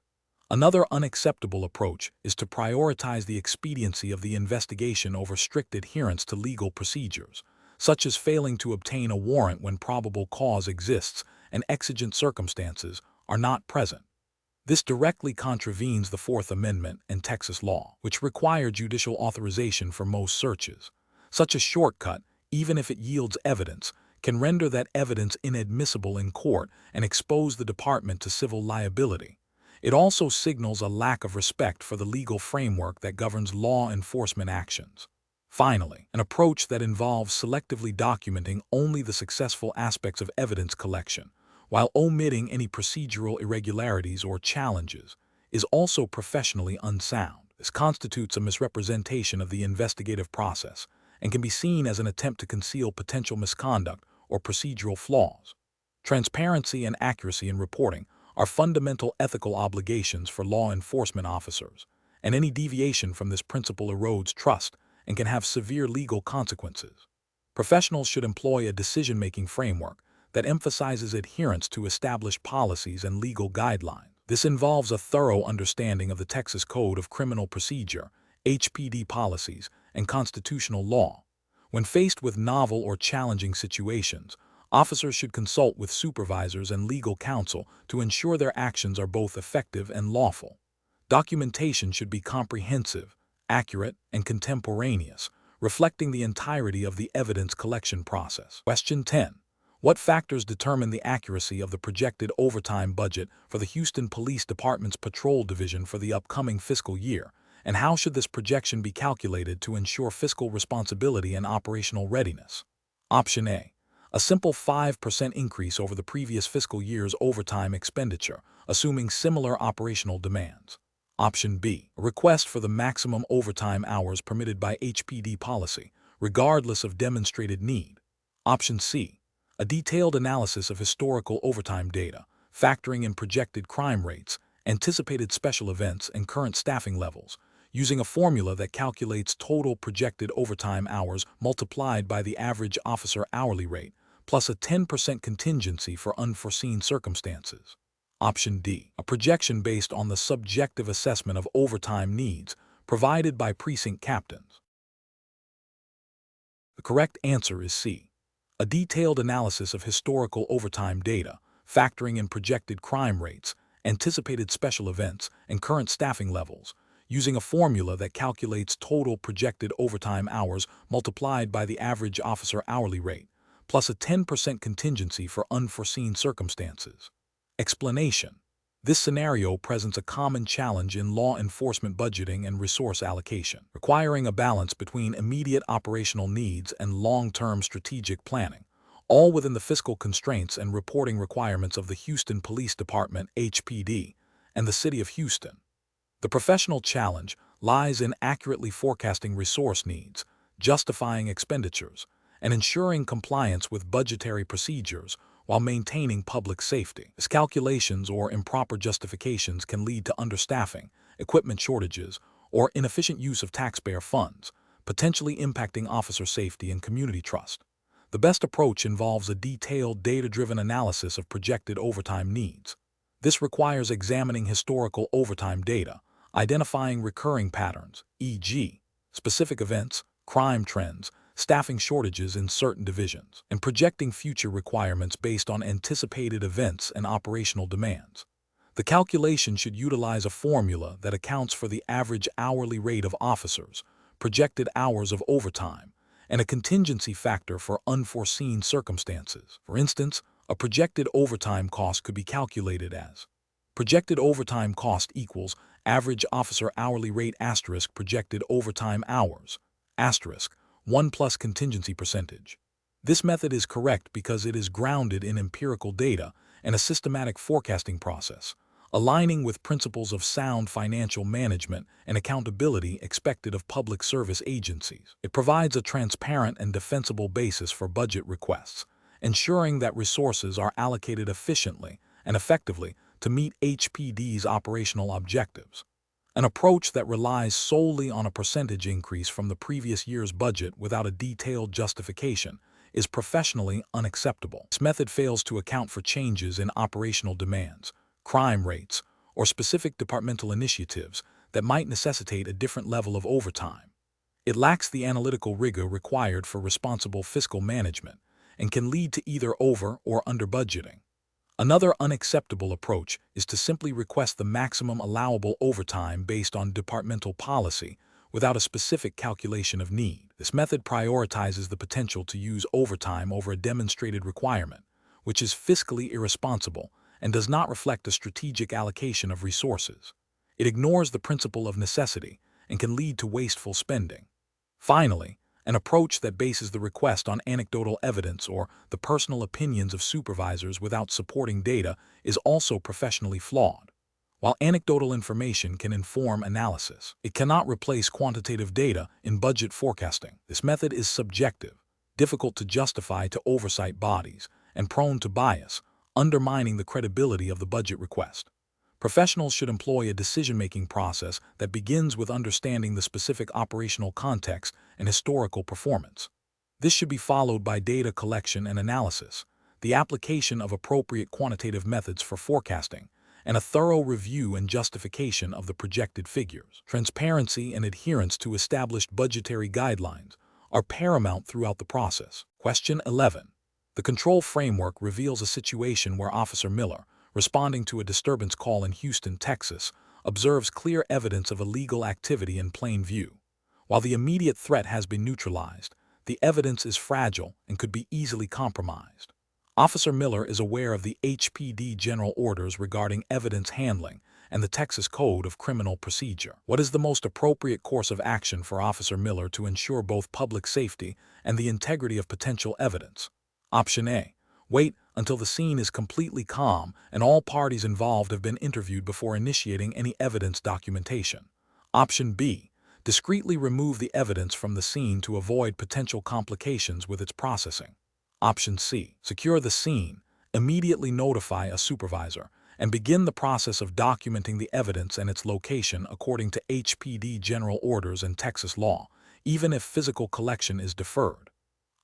Another unacceptable approach is to prioritize the expediency of the investigation over strict adherence to legal procedures, such as failing to obtain a warrant when probable cause exists and exigent circumstances are not present. This directly contravenes the Fourth Amendment and Texas law, which require judicial authorization for most searches. Such a shortcut, even if it yields evidence, can render that evidence inadmissible in court and expose the department to civil liability. It also signals a lack of respect for the legal framework that governs law enforcement actions. Finally, an approach that involves selectively documenting only the successful aspects of evidence collection, while omitting any procedural irregularities or challenges, is also professionally unsound. This constitutes a misrepresentation of the investigative process and can be seen as an attempt to conceal potential misconduct or procedural flaws. Transparency and accuracy in reporting are fundamental ethical obligations for law enforcement officers, and any deviation from this principle erodes trust and can have severe legal consequences. Professionals should employ a decision-making framework that emphasizes adherence to established policies and legal guidelines. This involves a thorough understanding of the Texas Code of Criminal Procedure, HPD policies, and constitutional law. When faced with novel or challenging situations, officers should consult with supervisors and legal counsel to ensure their actions are both effective and lawful. Documentation should be comprehensive, accurate, and contemporaneous, reflecting the entirety of the evidence collection process. Question 10. What factors determine the accuracy of the projected overtime budget for the Houston Police Department's Patrol Division for the upcoming fiscal year, and how should this projection be calculated to ensure fiscal responsibility and operational readiness? Option A. A simple 5% increase over the previous fiscal year's overtime expenditure, assuming similar operational demands. Option B. A request for the maximum overtime hours permitted by HPD policy, regardless of demonstrated need. Option C. A detailed analysis of historical overtime data, factoring in projected crime rates, anticipated special events, and current staffing levels, using a formula that calculates total projected overtime hours multiplied by the average officer hourly rate, plus a 10% contingency for unforeseen circumstances. Option D. A projection based on the subjective assessment of overtime needs provided by precinct captains. The correct answer is C. A detailed analysis of historical overtime data, factoring in projected crime rates, anticipated special events, and current staffing levels, using a formula that calculates total projected overtime hours multiplied by the average officer hourly rate, plus a 10% contingency for unforeseen circumstances. Explanation. This scenario presents a common challenge in law enforcement budgeting and resource allocation, requiring a balance between immediate operational needs and long-term strategic planning, all within the fiscal constraints and reporting requirements of the Houston Police Department (HPD) and the City of Houston. The professional challenge lies in accurately forecasting resource needs, justifying expenditures, and ensuring compliance with budgetary procedures while maintaining public safety. Miscalculations or improper justifications can lead to understaffing, equipment shortages, or inefficient use of taxpayer funds, potentially impacting officer safety and community trust. The best approach involves a detailed, data-driven analysis of projected overtime needs. This requires examining historical overtime data, identifying recurring patterns, e.g., specific events, crime trends, staffing shortages in certain divisions, and projecting future requirements based on anticipated events and operational demands. The calculation should utilize a formula that accounts for the average hourly rate of officers, projected hours of overtime, and a contingency factor for unforeseen circumstances. For instance, a projected overtime cost could be calculated as projected overtime cost equals average officer hourly rate asterisk projected overtime hours asterisk 1 plus contingency percentage. This method is correct because it is grounded in empirical data and a systematic forecasting process, aligning with principles of sound financial management and accountability expected of public service agencies. It provides a transparent and defensible basis for budget requests, ensuring that resources are allocated efficiently and effectively to meet HPD's operational objectives. An approach that relies solely on a percentage increase from the previous year's budget without a detailed justification is professionally unacceptable. This method fails to account for changes in operational demands, crime rates, or specific departmental initiatives that might necessitate a different level of overtime. It lacks the analytical rigor required for responsible fiscal management and can lead to either over or under budgeting. Another unacceptable approach is to simply request the maximum allowable overtime based on departmental policy without a specific calculation of need. This method prioritizes the potential to use overtime over a demonstrated requirement, which is fiscally irresponsible and does not reflect a strategic allocation of resources. It ignores the principle of necessity and can lead to wasteful spending. Finally, an approach that bases the request on anecdotal evidence or the personal opinions of supervisors without supporting data is also professionally flawed. While anecdotal information can inform analysis, it cannot replace quantitative data in budget forecasting. This method is subjective, difficult to justify to oversight bodies, and prone to bias, undermining the credibility of the budget request. Professionals should employ a decision-making process that begins with understanding the specific operational context and historical performance. This should be followed by data collection and analysis, the application of appropriate quantitative methods for forecasting, and a thorough review and justification of the projected figures. Transparency and adherence to established budgetary guidelines are paramount throughout the process. Question 11. The control framework reveals a situation where Officer Miller, responding to a disturbance call in Houston, Texas, observes clear evidence of illegal activity in plain view. While the immediate threat has been neutralized, the evidence is fragile and could be easily compromised. Officer Miller is aware of the HPD general orders regarding evidence handling and the Texas Code of Criminal Procedure. What is the most appropriate course of action for Officer Miller to ensure both public safety and the integrity of potential evidence? Option A. Wait until the scene is completely calm and all parties involved have been interviewed before initiating any evidence documentation. Option B. Discreetly remove the evidence from the scene to avoid potential complications with its processing. Option C. Secure the scene, immediately notify a supervisor, and begin the process of documenting the evidence and its location according to HPD general orders and Texas law, even if physical collection is deferred.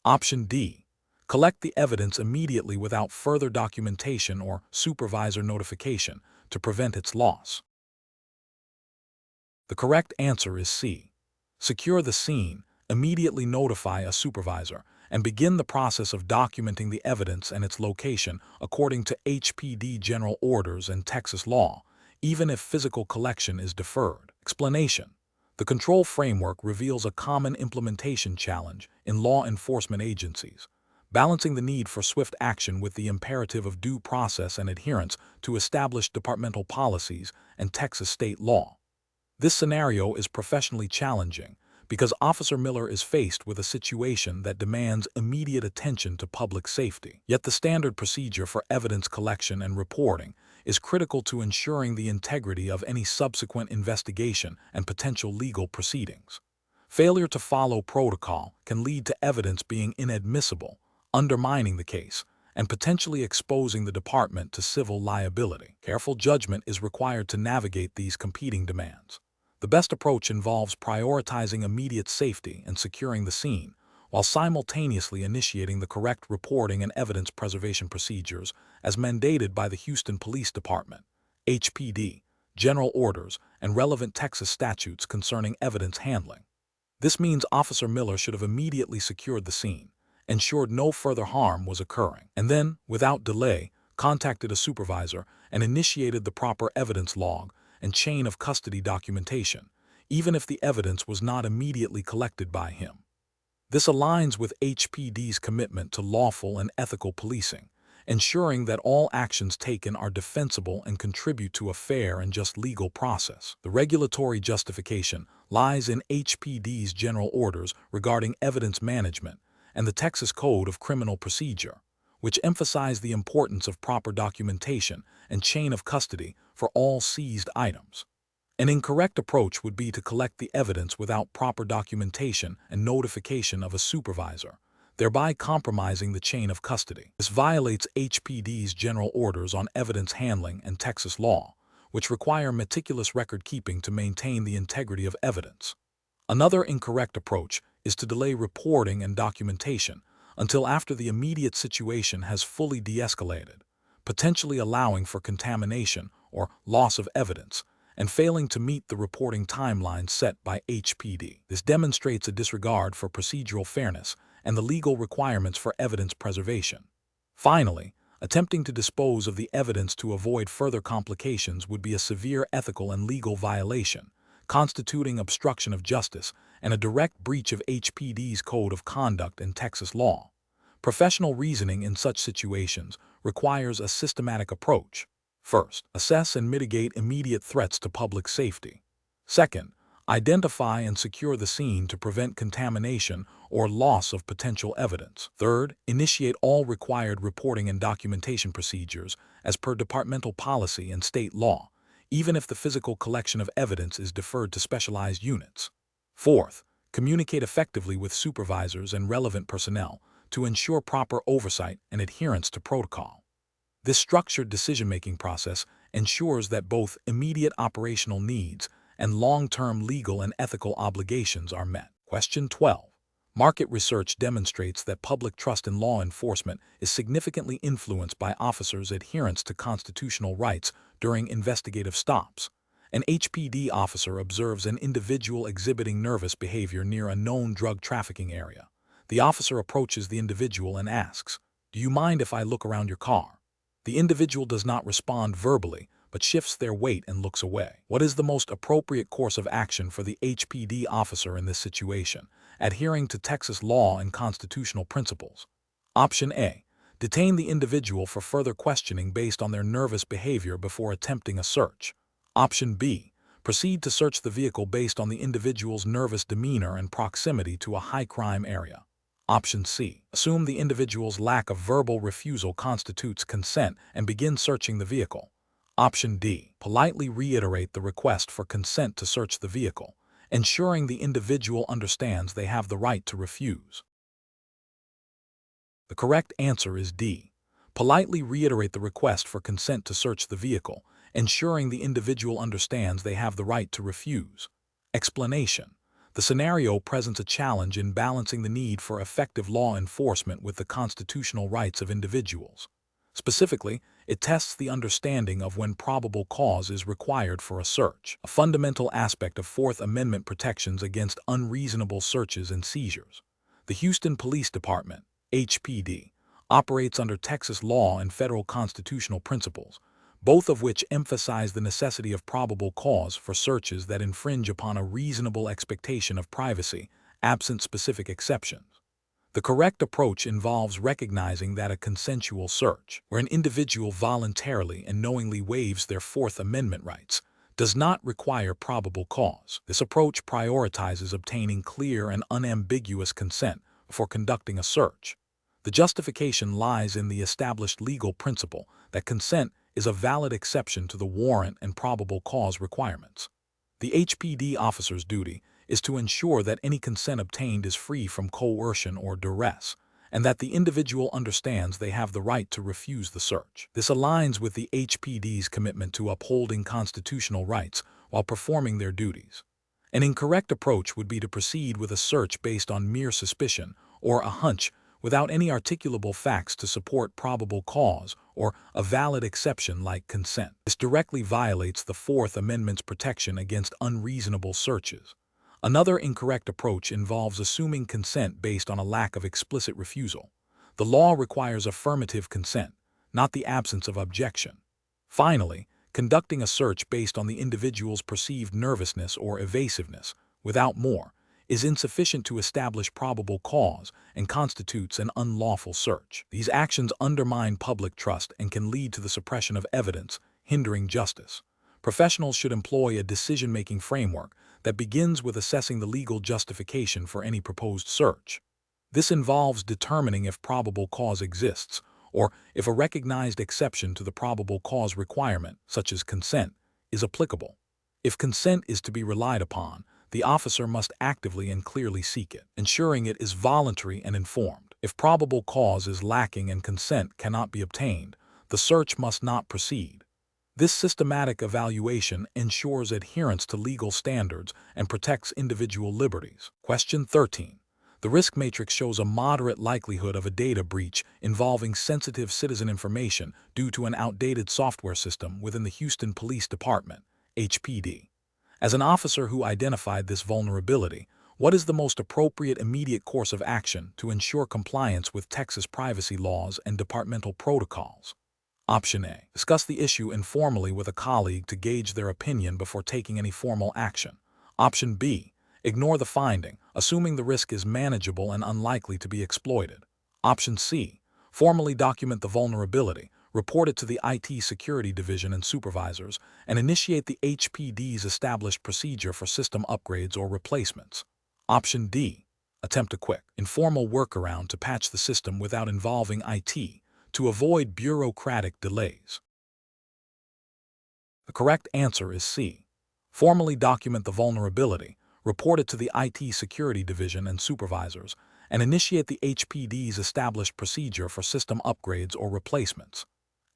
Option D. Collect the evidence immediately without further documentation or supervisor notification to prevent its loss. The correct answer is C. Secure the scene, immediately notify a supervisor, and begin the process of documenting the evidence and its location according to HPD general orders and Texas law, even if physical collection is deferred. Explanation. The control framework reveals a common implementation challenge in law enforcement agencies, balancing the need for swift action with the imperative of due process and adherence to established departmental policies and Texas state law. This scenario is professionally challenging because Officer Miller is faced with a situation that demands immediate attention to public safety. Yet the standard procedure for evidence collection and reporting is critical to ensuring the integrity of any subsequent investigation and potential legal proceedings. Failure to follow protocol can lead to evidence being inadmissible, undermining the case, and potentially exposing the department to civil liability. Careful judgment is required to navigate these competing demands. The best approach involves prioritizing immediate safety and securing the scene, while simultaneously initiating the correct reporting and evidence preservation procedures as mandated by the Houston Police Department, HPD, general orders, and relevant Texas statutes concerning evidence handling. This means Officer Miller should have immediately secured the scene, ensured no further harm was occurring, and then, without delay, contacted a supervisor and initiated the proper evidence log and chain of custody documentation, even if the evidence was not immediately collected by him. This aligns with HPD's commitment to lawful and ethical policing, ensuring that all actions taken are defensible and contribute to a fair and just legal process. The regulatory justification lies in HPD's general orders regarding evidence management and the Texas Code of Criminal Procedure, which emphasize the importance of proper documentation and chain of custody for all seized items. An incorrect approach would be to collect the evidence without proper documentation and notification of a supervisor, thereby compromising the chain of custody. This violates HPD's general orders on evidence handling and Texas law, which require meticulous record-keeping to maintain the integrity of evidence. Another incorrect approach is to delay reporting and documentation until after the immediate situation has fully de-escalated, potentially allowing for contamination or loss of evidence, and failing to meet the reporting timeline set by HPD. This demonstrates a disregard for procedural fairness and the legal requirements for evidence preservation. Finally, attempting to dispose of the evidence to avoid further complications would be a severe ethical and legal violation, constituting obstruction of justice and a direct breach of HPD's Code of Conduct and Texas law. Professional reasoning in such situations requires a systematic approach. First, assess and mitigate immediate threats to public safety. Second, Identify and secure the scene to prevent contamination or loss of potential evidence. Third, initiate all required reporting and documentation procedures as per departmental policy and state law, even if the physical collection of evidence is deferred to specialized units. Fourth, communicate effectively with supervisors and relevant personnel to ensure proper oversight and adherence to protocol. This structured decision-making process ensures that both immediate operational needs and long-term legal and ethical obligations are met. Question 12. Market research demonstrates that public trust in law enforcement is significantly influenced by officers' adherence to constitutional rights during investigative stops. An HPD officer observes an individual exhibiting nervous behavior near a known drug trafficking area. The officer approaches the individual and asks, "Do you mind if I look around your car?" The individual does not respond verbally, but shifts their weight and looks away. What is the most appropriate course of action for the HPD officer in this situation, adhering to Texas law and constitutional principles? Option A. Detain the individual for further questioning based on their nervous behavior before attempting a search. Option B. Proceed to search the vehicle based on the individual's nervous demeanor and proximity to a high-crime area. Option C. Assume the individual's lack of verbal refusal constitutes consent and begin searching the vehicle. Option D. Politely reiterate the request for consent to search the vehicle, ensuring the individual understands they have the right to refuse. The correct answer is D. Politely reiterate the request for consent to search the vehicle, ensuring the individual understands they have the right to refuse. Explanation. The scenario presents a challenge in balancing the need for effective law enforcement with the constitutional rights of individuals. Specifically, it tests the understanding of when probable cause is required for a search, a fundamental aspect of Fourth Amendment protections against unreasonable searches and seizures. The Houston Police Department, HPD, operates under Texas law and federal constitutional principles, both of which emphasize the necessity of probable cause for searches that infringe upon a reasonable expectation of privacy, absent specific exceptions. The correct approach involves recognizing that a consensual search, where an individual voluntarily and knowingly waives their Fourth Amendment rights, does not require probable cause. This approach prioritizes obtaining clear and unambiguous consent before conducting a search. The justification lies in the established legal principle that consent is a valid exception to the warrant and probable cause requirements. The HPD officer's duty is to ensure that any consent obtained is free from coercion or duress, and that the individual understands they have the right to refuse the search. This aligns with the HPD's commitment to upholding constitutional rights while performing their duties. An incorrect approach would be to proceed with a search based on mere suspicion or a hunch without any articulable facts to support probable cause or a valid exception like consent. This directly violates the Fourth Amendment's protection against unreasonable searches. Another incorrect approach involves assuming consent based on a lack of explicit refusal. The law requires affirmative consent, not the absence of objection. Finally, conducting a search based on the individual's perceived nervousness or evasiveness, without more, is insufficient to establish probable cause and constitutes an unlawful search. These actions undermine public trust and can lead to the suppression of evidence, hindering justice. Professionals should employ a decision-making framework that begins with assessing the legal justification for any proposed search. This involves determining if probable cause exists, or if a recognized exception to the probable cause requirement, such as consent, is applicable. If consent is to be relied upon, the officer must actively and clearly seek it, ensuring it is voluntary and informed. If probable cause is lacking and consent cannot be obtained, the search must not proceed. This systematic evaluation ensures adherence to legal standards and protects individual liberties. Question 13. The risk matrix shows a moderate likelihood of a data breach involving sensitive citizen information due to an outdated software system within the Houston Police Department, HPD. As an officer who identified this vulnerability, what is the most appropriate immediate course of action to ensure compliance with Texas privacy laws and departmental protocols? Option A. Discuss the issue informally with a colleague to gauge their opinion before taking any formal action. Option B. Ignore the finding, assuming the risk is manageable and unlikely to be exploited. Option C. Formally document the vulnerability, report it to the IT security division and supervisors, and initiate the HPD's established procedure for system upgrades or replacements. Option D. Attempt a quick, informal workaround to patch the system without involving IT to avoid bureaucratic delays. The correct answer is C. Formally document the vulnerability, report it to the IT security division and supervisors, and initiate the HPD's established procedure for system upgrades or replacements.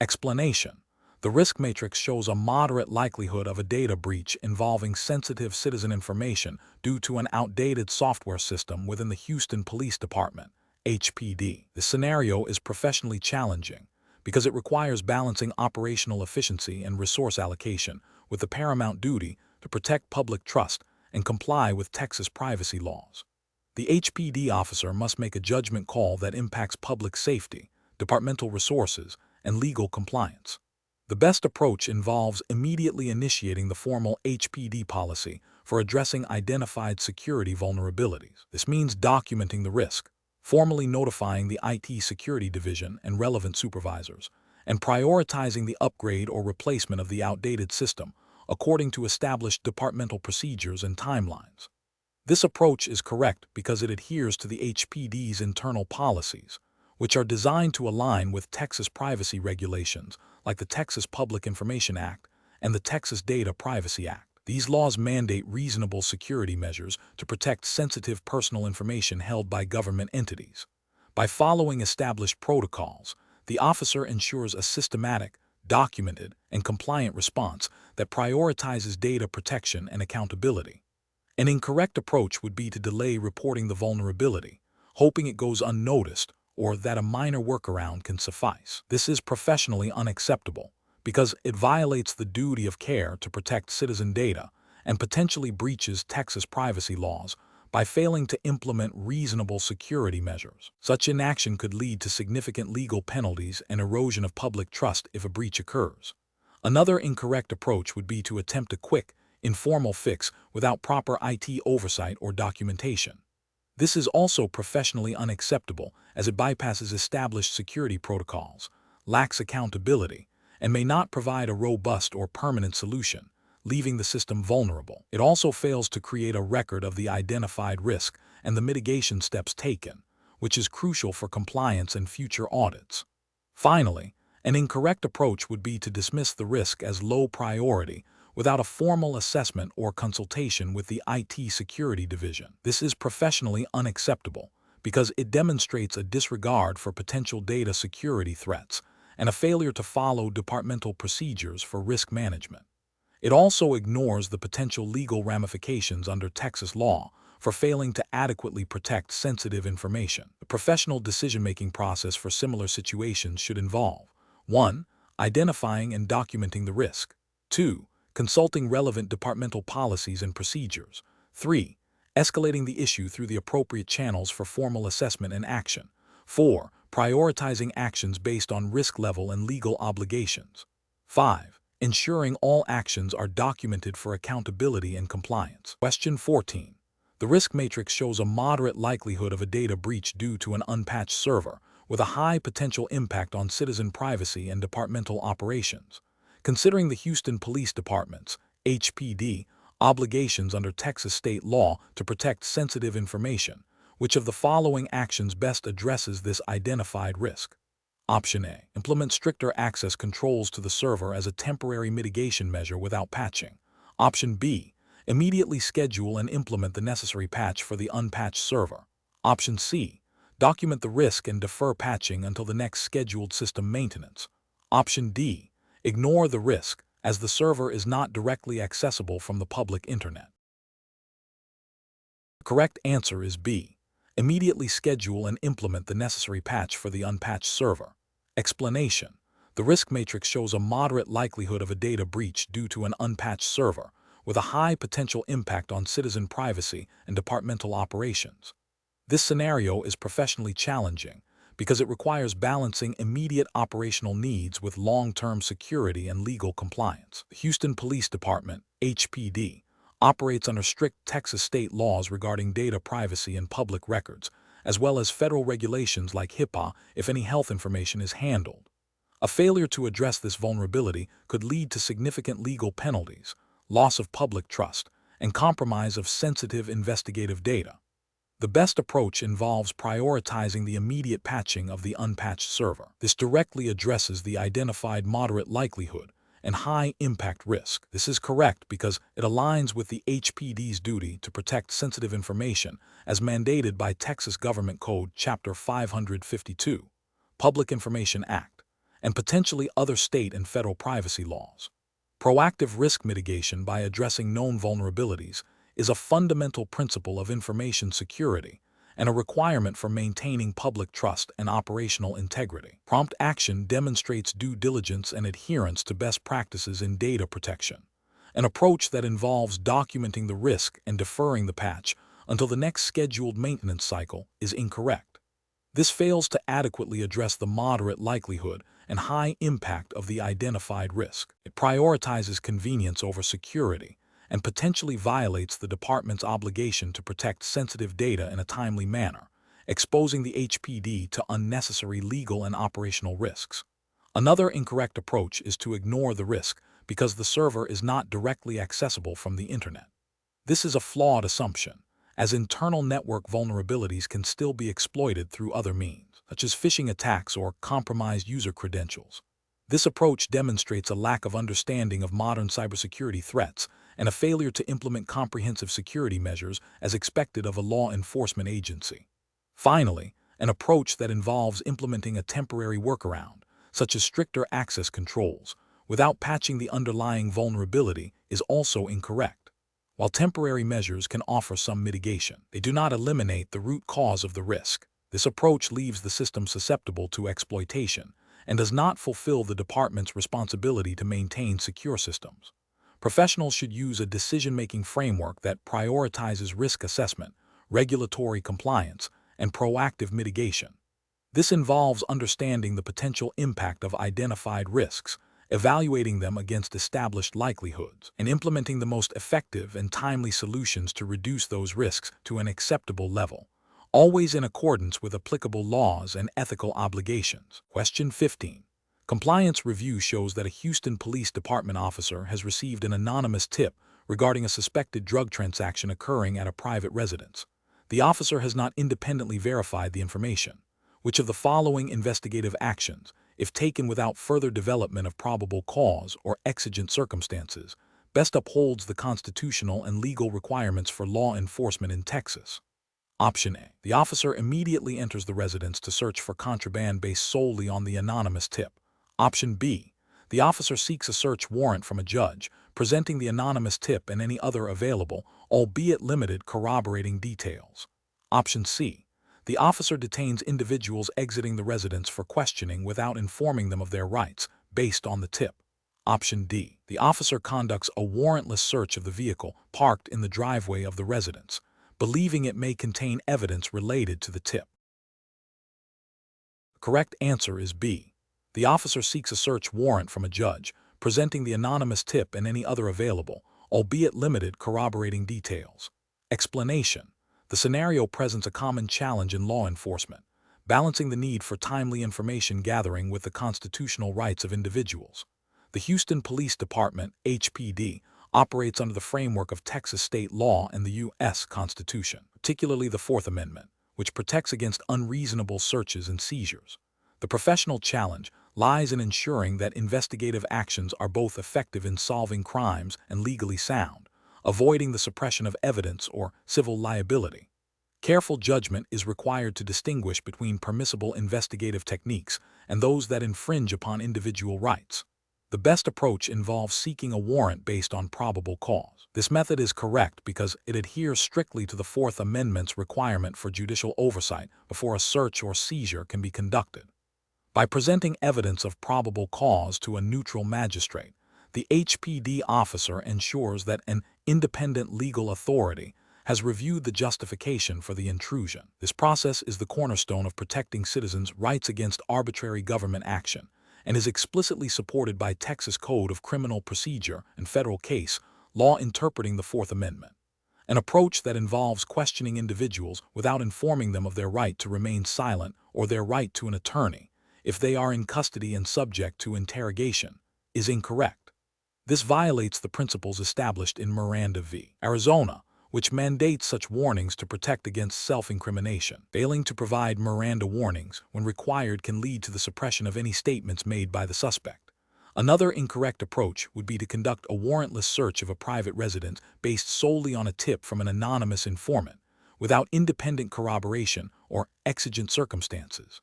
Explanation: the risk matrix shows a moderate likelihood of a data breach involving sensitive citizen information due to an outdated software system within the Houston Police Department, HPD. This scenario is professionally challenging because it requires balancing operational efficiency and resource allocation with the paramount duty to protect public trust and comply with Texas privacy laws. The HPD officer must make a judgment call that impacts public safety, departmental resources, and legal compliance. The best approach involves immediately initiating the formal HPD policy for addressing identified security vulnerabilities. This means documenting the risk, formally notifying the IT security division and relevant supervisors, and prioritizing the upgrade or replacement of the outdated system according to established departmental procedures and timelines. This approach is correct because it adheres to the HPD's internal policies, which are designed to align with Texas privacy regulations like the Texas Public Information Act and the Texas Data Privacy Act. These laws mandate reasonable security measures to protect sensitive personal information held by government entities. By following established protocols, the officer ensures a systematic, documented, and compliant response that prioritizes data protection and accountability. An incorrect approach would be to delay reporting the vulnerability, hoping it goes unnoticed or that a minor workaround can suffice. This is professionally unacceptable because it violates the duty of care to protect citizen data and potentially breaches Texas privacy laws by failing to implement reasonable security measures. Such inaction could lead to significant legal penalties and erosion of public trust if a breach occurs. Another incorrect approach would be to attempt a quick, informal fix without proper IT oversight or documentation. This is also professionally unacceptable as it bypasses established security protocols, lacks accountability, and may not provide a robust or permanent solution, leaving the system vulnerable. It also fails to create a record of the identified risk and the mitigation steps taken, which is crucial for compliance and future audits. Finally, an incorrect approach would be to dismiss the risk as low priority without a formal assessment or consultation with the IT security division. This is professionally unacceptable because it demonstrates a disregard for potential data security threats and a failure to follow departmental procedures for risk management. It also ignores the potential legal ramifications under Texas law for failing to adequately protect sensitive information. The professional decision-making process for similar situations should involve 1. Identifying and documenting the risk. 2. Consulting relevant departmental policies and procedures. 3. Escalating the issue through the appropriate channels for formal assessment and action. 4. Prioritizing actions based on risk level and legal obligations. 5. Ensuring all actions are documented for accountability and compliance. Question 14. The risk matrix shows a moderate likelihood of a data breach due to an unpatched server, with a high potential impact on citizen privacy and departmental operations. Considering the Houston Police Department's, HPD, obligations under Texas state law to protect sensitive information, which of the following actions best addresses this identified risk? Option A. Implement stricter access controls to the server as a temporary mitigation measure without patching. Option B. Immediately schedule and implement the necessary patch for the unpatched server. Option C. Document the risk and defer patching until the next scheduled system maintenance. Option D. Ignore the risk, as the server is not directly accessible from the public internet. The correct answer is B. Immediately schedule and implement the necessary patch for the unpatched server. Explanation: the risk matrix shows a moderate likelihood of a data breach due to an unpatched server, with a high potential impact on citizen privacy and departmental operations. This scenario is professionally challenging because it requires balancing immediate operational needs with long-term security and legal compliance. The Houston Police Department, HPD, operates under strict Texas state laws regarding data privacy and public records, as well as federal regulations like HIPAA if any health information is handled. A failure to address this vulnerability could lead to significant legal penalties, loss of public trust, and compromise of sensitive investigative data. The best approach involves prioritizing the immediate patching of the unpatched server. This directly addresses the identified moderate likelihood and high impact risk. This is correct because it aligns with the HPD's duty to protect sensitive information as mandated by Texas Government Code Chapter 552, Public Information Act, and potentially other state and federal privacy laws. Proactive risk mitigation by addressing known vulnerabilities is a fundamental principle of information security and a requirement for maintaining public trust and operational integrity. Prompt action demonstrates due diligence and adherence to best practices in data protection, an approach that involves documenting the risk and deferring the patch until the next scheduled maintenance cycle is incorrect. This fails to adequately address the moderate likelihood and high impact of the identified risk. It prioritizes convenience over security and potentially violates the department's obligation to protect sensitive data in a timely manner, exposing the HPD to unnecessary legal and operational risks. Another incorrect approach is to ignore the risk because the server is not directly accessible from the internet. This is a flawed assumption, as internal network vulnerabilities can still be exploited through other means, such as phishing attacks or compromised user credentials. This approach demonstrates a lack of understanding of modern cybersecurity threats and a failure to implement comprehensive security measures as expected of a law enforcement agency. Finally, an approach that involves implementing a temporary workaround, such as stricter access controls, without patching the underlying vulnerability is also incorrect. While temporary measures can offer some mitigation, they do not eliminate the root cause of the risk. This approach leaves the system susceptible to exploitation and does not fulfill the department's responsibility to maintain secure systems. Professionals should use a decision-making framework that prioritizes risk assessment, regulatory compliance, and proactive mitigation. This involves understanding the potential impact of identified risks, evaluating them against established likelihoods, and implementing the most effective and timely solutions to reduce those risks to an acceptable level, always in accordance with applicable laws and ethical obligations. Question 15. Compliance review shows that a Houston Police Department officer has received an anonymous tip regarding a suspected drug transaction occurring at a private residence. The officer has not independently verified the information. Which of the following investigative actions, if taken without further development of probable cause or exigent circumstances, best upholds the constitutional and legal requirements for law enforcement in Texas? Option A. The officer immediately enters the residence to search for contraband based solely on the anonymous tip. Option B. The officer seeks a search warrant from a judge, presenting the anonymous tip and any other available, albeit limited, corroborating details. Option C. The officer detains individuals exiting the residence for questioning without informing them of their rights, based on the tip. Option D. The officer conducts a warrantless search of the vehicle parked in the driveway of the residence, believing it may contain evidence related to the tip. The correct answer is B. The officer seeks a search warrant from a judge, presenting the anonymous tip and any other available, albeit limited, corroborating details. Explanation. The scenario presents a common challenge in law enforcement, balancing the need for timely information gathering with the constitutional rights of individuals. The Houston Police Department, HPD, operates under the framework of Texas state law and the U.S. Constitution, particularly the Fourth Amendment, which protects against unreasonable searches and seizures. The professional challenge lies in ensuring that investigative actions are both effective in solving crimes and legally sound, avoiding the suppression of evidence or civil liability. Careful judgment is required to distinguish between permissible investigative techniques and those that infringe upon individual rights. The best approach involves seeking a warrant based on probable cause. This method is correct because it adheres strictly to the Fourth Amendment's requirement for judicial oversight before a search or seizure can be conducted. By presenting evidence of probable cause to a neutral magistrate, the HPD officer ensures that an independent legal authority has reviewed the justification for the intrusion. This process is the cornerstone of protecting citizens' rights against arbitrary government action and is explicitly supported by Texas Code of Criminal Procedure and federal case law interpreting the Fourth Amendment. An approach that involves questioning individuals without informing them of their right to remain silent or their right to an attorney if they are in custody and subject to interrogation, is incorrect. This violates the principles established in Miranda v. Arizona, which mandates such warnings to protect against self-incrimination. Failing to provide Miranda warnings when required can lead to the suppression of any statements made by the suspect. Another incorrect approach would be to conduct a warrantless search of a private residence based solely on a tip from an anonymous informant, without independent corroboration or exigent circumstances.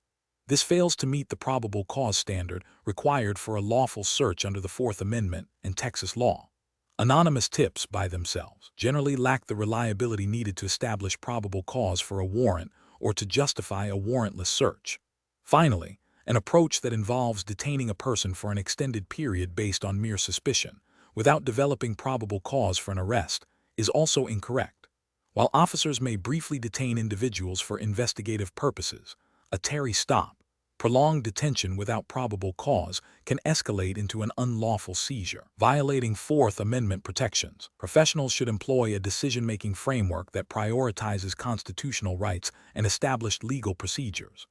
This fails to meet the probable cause standard required for a lawful search under the Fourth Amendment and Texas law. Anonymous tips, by themselves, generally lack the reliability needed to establish probable cause for a warrant or to justify a warrantless search. Finally, an approach that involves detaining a person for an extended period based on mere suspicion, without developing probable cause for an arrest, is also incorrect. While officers may briefly detain individuals for investigative purposes, a Terry stop, prolonged detention without probable cause, can escalate into an unlawful seizure, violating Fourth Amendment protections. Professionals should employ a decision-making framework that prioritizes constitutional rights and established legal procedures.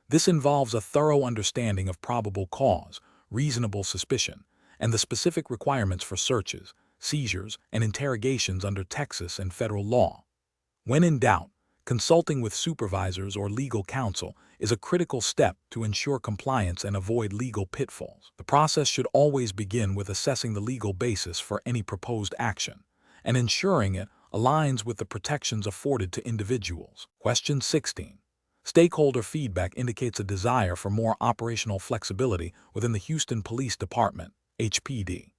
This involves a thorough understanding of probable cause, reasonable suspicion, and the specific requirements for searches, seizures, and interrogations under Texas and federal law. When in doubt, consulting with supervisors or legal counsel is a critical step to ensure compliance and avoid legal pitfalls. The process should always begin with assessing the legal basis for any proposed action and ensuring it aligns with the protections afforded to individuals. Question 16. Stakeholder feedback indicates a desire for more operational flexibility within the Houston Police Department, HPD.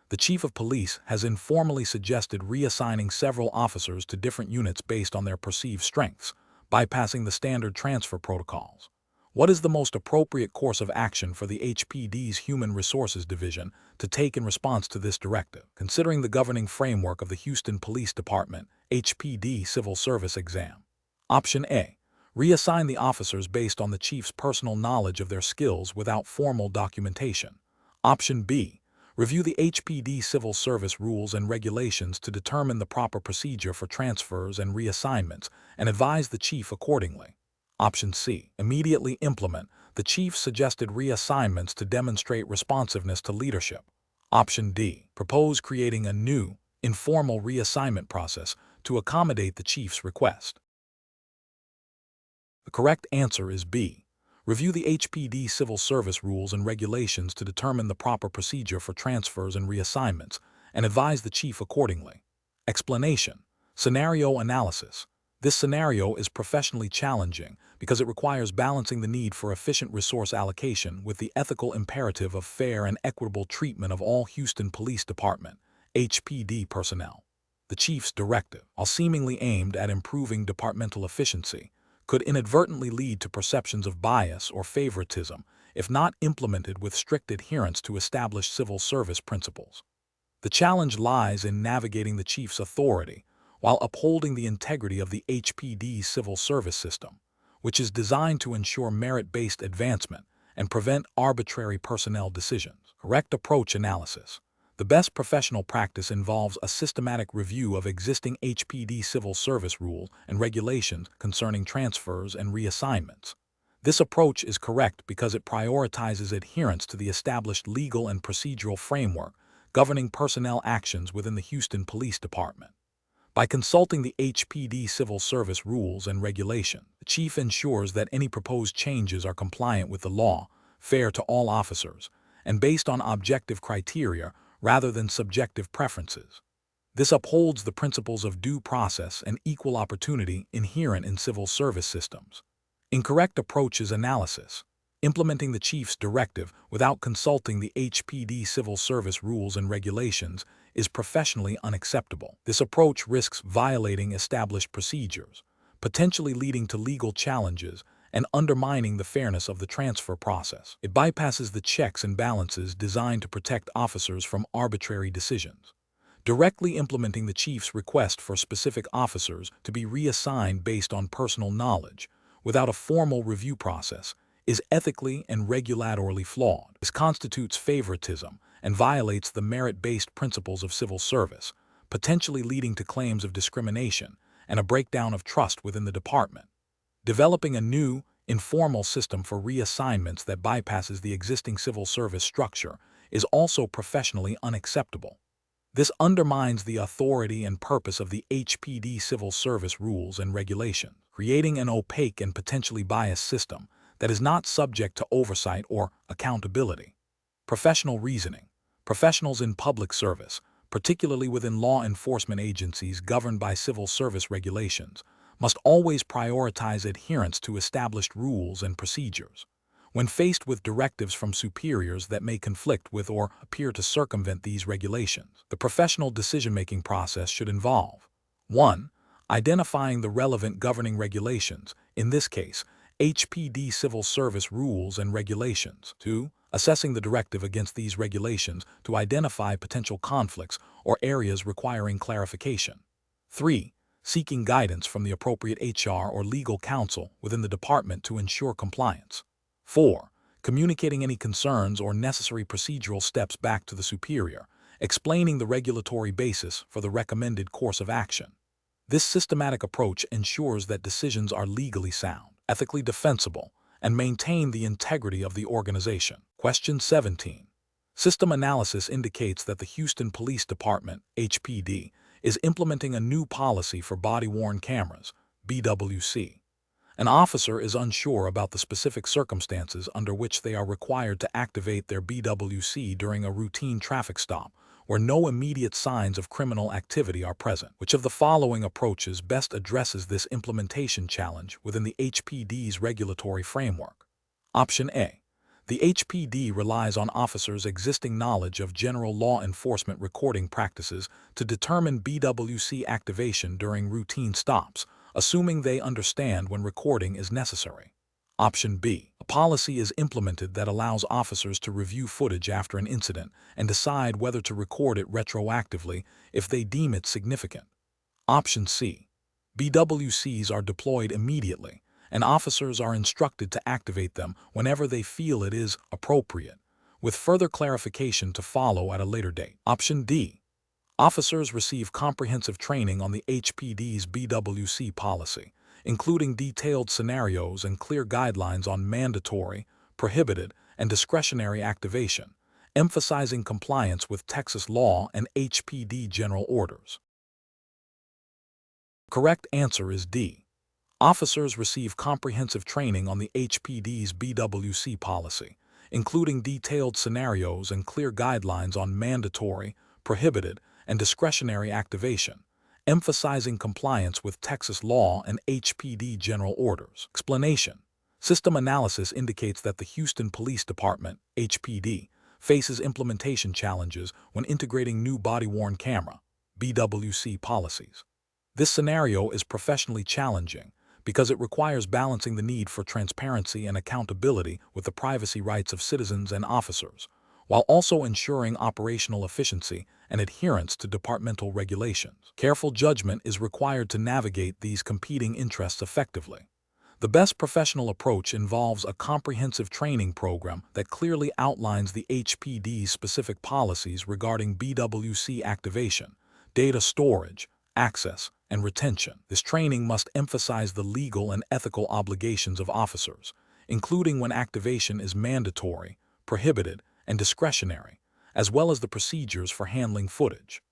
The Chief of Police has informally suggested reassigning several officers to different units based on their perceived strengths, bypassing the standard transfer protocols. What is the most appropriate course of action for the HPD's Human Resources Division to take in response to this directive? Considering the governing framework of the Houston Police Department, HPD Civil Service Exam. Option A. Reassign the officers based on the Chief's personal knowledge of their skills without formal documentation. Option B. Review the HPD Civil Service rules and regulations to determine the proper procedure for transfers and reassignments and advise the Chief accordingly. Option C. Immediately implement the Chief's suggested reassignments to demonstrate responsiveness to leadership. Option D. Propose creating a new, informal reassignment process to accommodate the Chief's request. The correct answer is B. Review the HPD Civil Service rules and regulations to determine the proper procedure for transfers and reassignments, and advise the Chief accordingly. Explanation. Scenario analysis. This scenario is professionally challenging because it requires balancing the need for efficient resource allocation with the ethical imperative of fair and equitable treatment of all Houston Police Department, HPD personnel. The Chief's directive, while seemingly aimed at improving departmental efficiency, could inadvertently lead to perceptions of bias or favoritism if not implemented with strict adherence to established civil service principles. The challenge lies in navigating the Chief's authority while upholding the integrity of the HPD civil service system, which is designed to ensure merit-based advancement and prevent arbitrary personnel decisions. Correct approach analysis. The best professional practice involves a systematic review of existing HPD civil service rules and regulations concerning transfers and reassignments. This approach is correct because it prioritizes adherence to the established legal and procedural framework governing personnel actions within the Houston Police Department. By consulting the HPD civil service rules and regulations, the Chief ensures that any proposed changes are compliant with the law, fair to all officers, and based on objective criteria rather than subjective preferences. This upholds the principles of due process and equal opportunity inherent in civil service systems. Incorrect approach is analysis. Implementing the Chief's directive without consulting the HPD civil service rules and regulations is professionally unacceptable. This approach risks violating established procedures, potentially leading to legal challenges and undermining the fairness of the transfer process. It bypasses the checks and balances designed to protect officers from arbitrary decisions. Directly implementing the Chief's request for specific officers to be reassigned based on personal knowledge, without a formal review process, is ethically and regulatorily flawed. This constitutes favoritism and violates the merit-based principles of civil service, potentially leading to claims of discrimination and a breakdown of trust within the department. Developing a new, informal system for reassignments that bypasses the existing civil service structure is also professionally unacceptable. This undermines the authority and purpose of the HPD civil service rules and regulations, creating an opaque and potentially biased system that is not subject to oversight or accountability. Professional reasoning. Professionals in public service, particularly within law enforcement agencies governed by civil service regulations, must always prioritize adherence to established rules and procedures. When faced with directives from superiors that may conflict with or appear to circumvent these regulations, the professional decision-making process should involve 1. Identifying the relevant governing regulations, in this case, HPD civil service rules and regulations. 2. Assessing the directive against these regulations to identify potential conflicts or areas requiring clarification. 3. Seeking guidance from the appropriate HR or legal counsel within the department to ensure compliance. 4. Communicating any concerns or necessary procedural steps back to the superior, explaining the regulatory basis for the recommended course of action. This systematic approach ensures that decisions are legally sound, ethically defensible, and maintain the integrity of the organization. Question 17. System analysis indicates that the Houston Police Department, HPD, is implementing a new policy for body-worn cameras, BWC. An officer is unsure about the specific circumstances under which they are required to activate their BWC during a routine traffic stop where no immediate signs of criminal activity are present. Which of the following approaches best addresses this implementation challenge within the HPD's regulatory framework? Option A. The HPD relies on officers' existing knowledge of general law enforcement recording practices to determine BWC activation during routine stops, assuming they understand when recording is necessary. Option B. A policy is implemented that allows officers to review footage after an incident and decide whether to record it retroactively if they deem it significant. Option C. BWCs are deployed immediately, and officers are instructed to activate them whenever they feel it is appropriate, with further clarification to follow at a later date. Option D. Officers receive comprehensive training on the HPD's BWC policy, including detailed scenarios and clear guidelines on mandatory, prohibited, and discretionary activation, emphasizing compliance with Texas law and HPD general orders. Correct answer is D. Officers receive comprehensive training on the HPD's BWC policy, including detailed scenarios and clear guidelines on mandatory, prohibited, and discretionary activation, emphasizing compliance with Texas law and HPD general orders. Explanation. System analysis indicates that the Houston Police Department, HPD, faces implementation challenges when integrating new body-worn camera, BWC policies. This scenario is professionally challenging because it requires balancing the need for transparency and accountability with the privacy rights of citizens and officers, while also ensuring operational efficiency and adherence to departmental regulations. Careful judgment is required to navigate these competing interests effectively. The best professional approach involves a comprehensive training program that clearly outlines the HPD's specific policies regarding BWC activation, data storage, access, and retention. This training must emphasize the legal and ethical obligations of officers, including when activation is mandatory, prohibited, and discretionary, as well as the procedures for handling footage.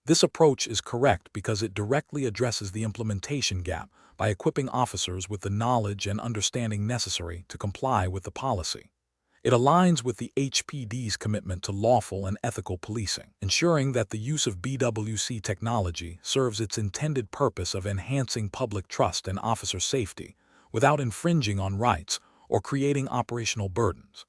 This approach is correct because it directly addresses the implementation gap by equipping officers with the knowledge and understanding necessary to comply with the policy. It aligns with the HPD's commitment to lawful and ethical policing, ensuring that the use of BWC technology serves its intended purpose of enhancing public trust and officer safety without infringing on rights or creating operational burdens.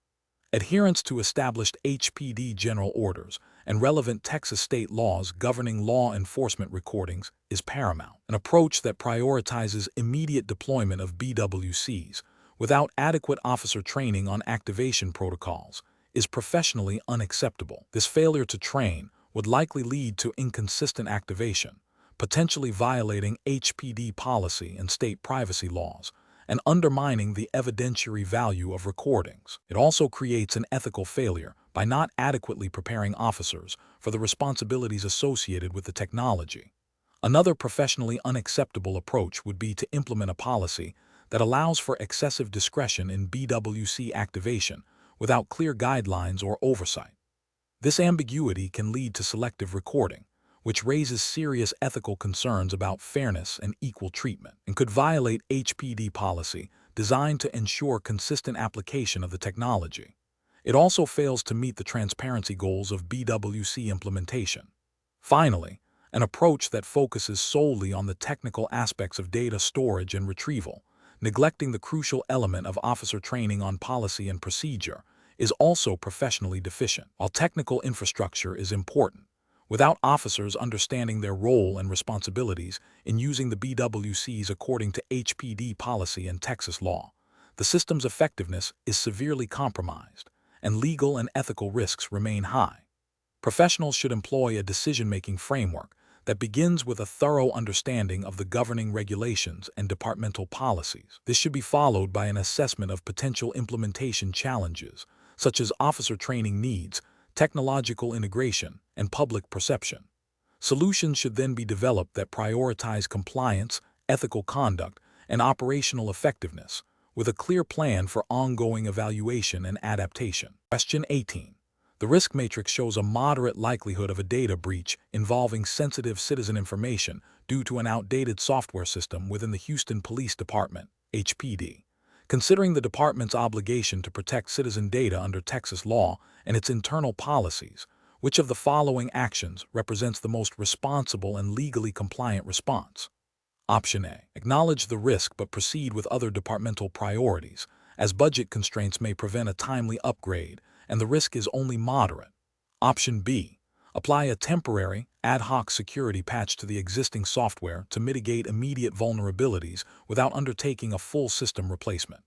Adherence to established HPD general orders and relevant Texas state laws governing law enforcement recordings is paramount. An approach that prioritizes immediate deployment of BWCs without adequate officer training on activation protocols is professionally unacceptable. This failure to train would likely lead to inconsistent activation, potentially violating HPD policy and state privacy laws, and undermining the evidentiary value of recordings. It also creates an ethical failure by not adequately preparing officers for the responsibilities associated with the technology. Another professionally unacceptable approach would be to implement a policy that allows for excessive discretion in BWC activation without clear guidelines or oversight. This ambiguity can lead to selective recording, which raises serious ethical concerns about fairness and equal treatment, and could violate HPD policy designed to ensure consistent application of the technology. It also fails to meet the transparency goals of BWC implementation. Finally, an approach that focuses solely on the technical aspects of data storage and retrieval, neglecting the crucial element of officer training on policy and procedure, is also professionally deficient. While technical infrastructure is important, without officers understanding their role and responsibilities in using the BWCs according to HPD policy and Texas law, the system's effectiveness is severely compromised, and legal and ethical risks remain high. Professionals should employ a decision-making framework that begins with a thorough understanding of the governing regulations and departmental policies. This should be followed by an assessment of potential implementation challenges, such as officer training needs, technological integration, and public perception. Solutions should then be developed that prioritize compliance, ethical conduct, and operational effectiveness, with a clear plan for ongoing evaluation and adaptation. Question 18. The risk matrix shows a moderate likelihood of a data breach involving sensitive citizen information due to an outdated software system within the Houston Police Department, HPD. Considering the department's obligation to protect citizen data under Texas law and its internal policies, which of the following actions represents the most responsible and legally compliant response? Option A. Acknowledge the risk but proceed with other departmental priorities, as budget constraints may prevent a timely upgrade and the risk is only moderate. Option B. Apply a temporary, ad hoc security patch to the existing software to mitigate immediate vulnerabilities without undertaking a full system replacement.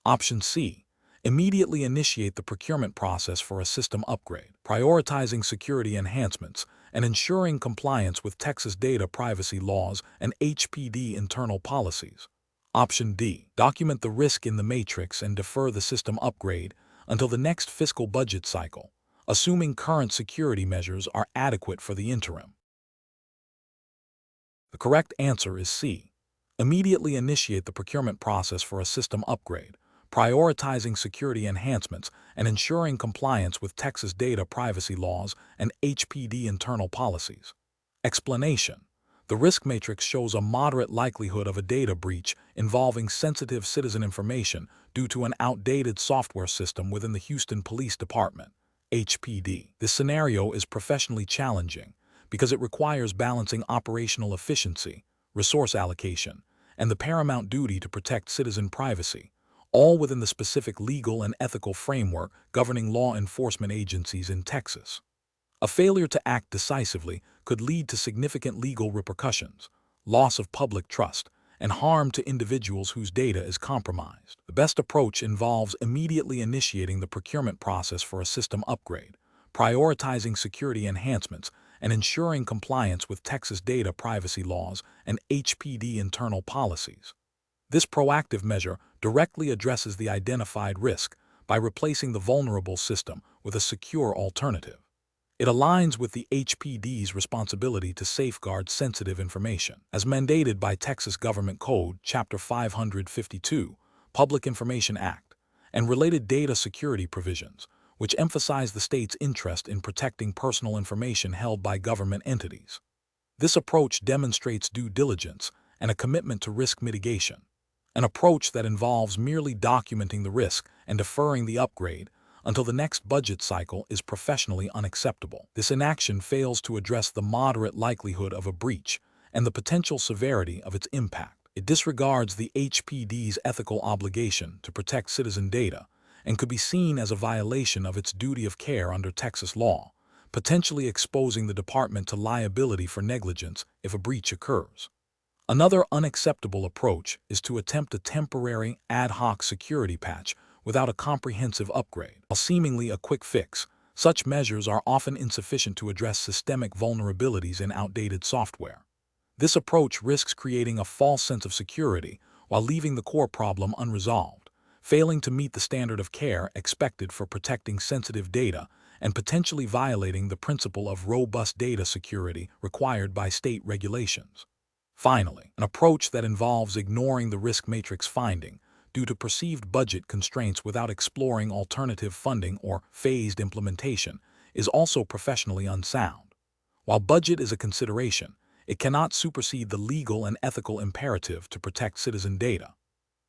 Option C. Immediately initiate the procurement process for a system upgrade, prioritizing security enhancements and ensuring compliance with Texas data privacy laws and HPD internal policies. Option D. Document the risk in the matrix and defer the system upgrade until the next fiscal budget cycle, assuming current security measures are adequate for the interim. The correct answer is C. Immediately initiate the procurement process for a system upgrade, prioritizing security enhancements and ensuring compliance with Texas data privacy laws and HPD internal policies. Explanation. The risk matrix shows a moderate likelihood of a data breach involving sensitive citizen information due to an outdated software system within the Houston Police Department, HPD. This scenario is professionally challenging because it requires balancing operational efficiency, resource allocation, and the paramount duty to protect citizen privacy, all within the specific legal and ethical framework governing law enforcement agencies in Texas. A failure to act decisively could lead to significant legal repercussions, loss of public trust, and harm to individuals whose data is compromised. The best approach involves immediately initiating the procurement process for a system upgrade, prioritizing security enhancements, and ensuring compliance with Texas data privacy laws and HPD internal policies. This proactive measure directly addresses the identified risk by replacing the vulnerable system with a secure alternative. It aligns with the HPD's responsibility to safeguard sensitive information, as mandated by Texas Government Code, Chapter 552, Public Information Act, and related data security provisions, which emphasize the state's interest in protecting personal information held by government entities. This approach demonstrates due diligence and a commitment to risk mitigation, an approach that involves merely documenting the risk and deferring the upgrade until the next budget cycle is professionally unacceptable. This inaction fails to address the moderate likelihood of a breach and the potential severity of its impact. It disregards the HPD's ethical obligation to protect citizen data and could be seen as a violation of its duty of care under Texas law, potentially exposing the department to liability for negligence if a breach occurs. Another unacceptable approach is to attempt a temporary, ad hoc security patch without a comprehensive upgrade. While seemingly a quick fix, such measures are often insufficient to address systemic vulnerabilities in outdated software. This approach risks creating a false sense of security while leaving the core problem unresolved, failing to meet the standard of care expected for protecting sensitive data and potentially violating the principle of robust data security required by state regulations. Finally, an approach that involves ignoring the risk matrix finding due to perceived budget constraints without exploring alternative funding or phased implementation is also professionally unsound. While budget is a consideration, it cannot supersede the legal and ethical imperative to protect citizen data.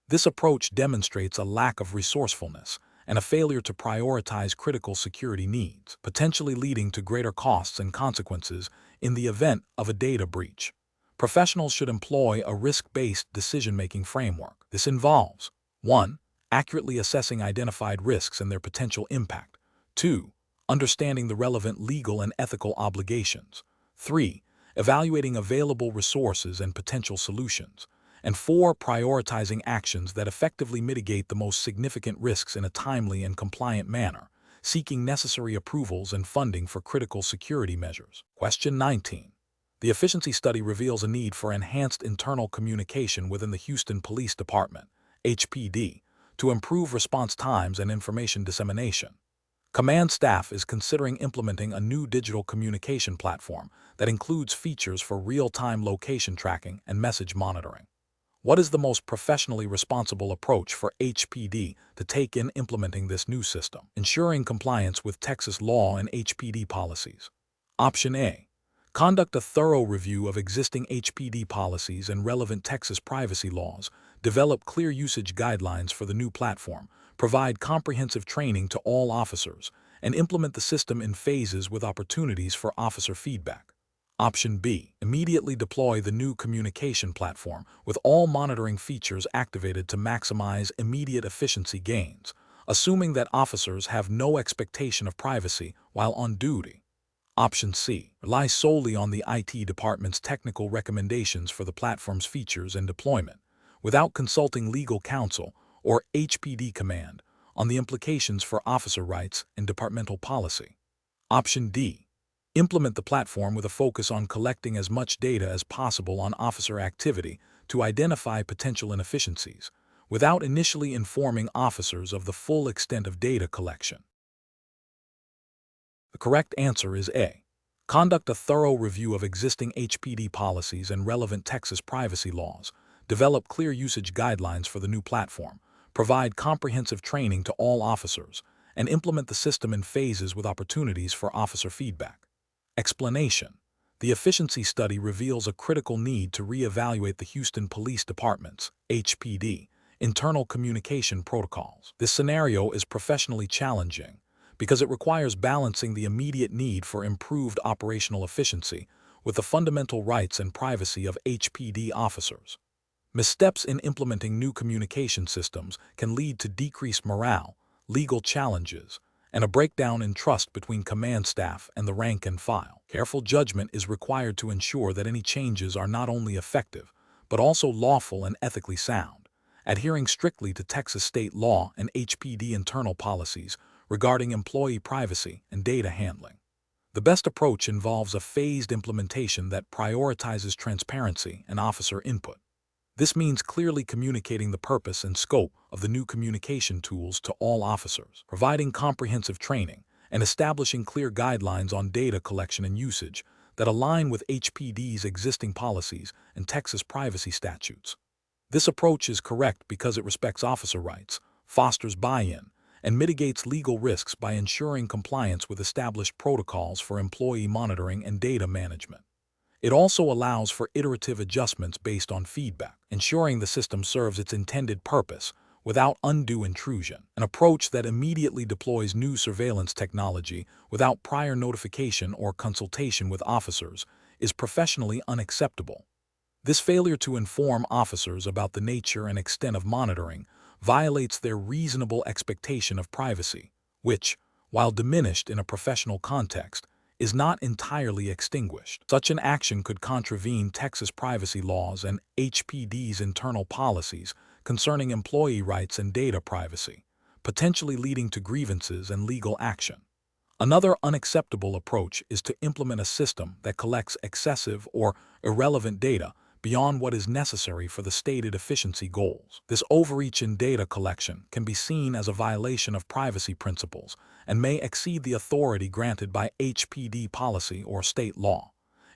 This approach demonstrates a lack of resourcefulness and a failure to prioritize critical security needs, potentially leading to greater costs and consequences in the event of a data breach. Professionals should employ a risk-based decision-making framework. This involves 1. Accurately assessing identified risks and their potential impact. 2. Understanding the relevant legal and ethical obligations. 3. Evaluating available resources and potential solutions. And 4. Prioritizing actions that effectively mitigate the most significant risks in a timely and compliant manner, seeking necessary approvals and funding for critical security measures. Question 19. The efficiency study reveals a need for enhanced internal communication within the Houston Police Department, HPD, to improve response times and information dissemination. Command staff is considering implementing a new digital communication platform that includes features for real-time location tracking and message monitoring. What is the most professionally responsible approach for HPD to take in implementing this new system, ensuring compliance with Texas law and HPD policies? Option A. Conduct a thorough review of existing HPD policies and relevant Texas privacy laws, develop clear usage guidelines for the new platform, provide comprehensive training to all officers, and implement the system in phases with opportunities for officer feedback. Option B. Immediately deploy the new communication platform with all monitoring features activated to maximize immediate efficiency gains, assuming that officers have no expectation of privacy while on duty. Option C. Rely solely on the IT department's technical recommendations for the platform's features and deployment, without consulting legal counsel or HPD command on the implications for officer rights and departmental policy. Option D. Implement the platform with a focus on collecting as much data as possible on officer activity to identify potential inefficiencies, without initially informing officers of the full extent of data collection. The correct answer is A. Conduct a thorough review of existing HPD policies and relevant Texas privacy laws, develop clear usage guidelines for the new platform, provide comprehensive training to all officers, and implement the system in phases with opportunities for officer feedback. Explanation. The efficiency study reveals a critical need to reevaluate the Houston Police Department's, HPD, internal communication protocols. This scenario is professionally challenging because it requires balancing the immediate need for improved operational efficiency with the fundamental rights and privacy of HPD officers. Missteps in implementing new communication systems can lead to decreased morale, legal challenges, and a breakdown in trust between command staff and the rank and file. Careful judgment is required to ensure that any changes are not only effective, but also lawful and ethically sound, adhering strictly to Texas state law and HPD internal policies regarding employee privacy and data handling. The best approach involves a phased implementation that prioritizes transparency and officer input. This means clearly communicating the purpose and scope of the new communication tools to all officers, providing comprehensive training, and establishing clear guidelines on data collection and usage that align with HPD's existing policies and Texas privacy statutes. This approach is correct because it respects officer rights, fosters buy-in, and mitigates legal risks by ensuring compliance with established protocols for employee monitoring and data management. It also allows for iterative adjustments based on feedback, ensuring the system serves its intended purpose without undue intrusion. An approach that immediately deploys new surveillance technology without prior notification or consultation with officers is professionally unacceptable. This failure to inform officers about the nature and extent of monitoring violates their reasonable expectation of privacy, which, while diminished in a professional context, is not entirely extinguished. Such an action could contravene Texas privacy laws and HPD's internal policies concerning employee rights and data privacy, potentially leading to grievances and legal action. Another unacceptable approach is to implement a system that collects excessive or irrelevant data beyond what is necessary for the stated efficiency goals. This overreach in data collection can be seen as a violation of privacy principles and may exceed the authority granted by HPD policy or state law.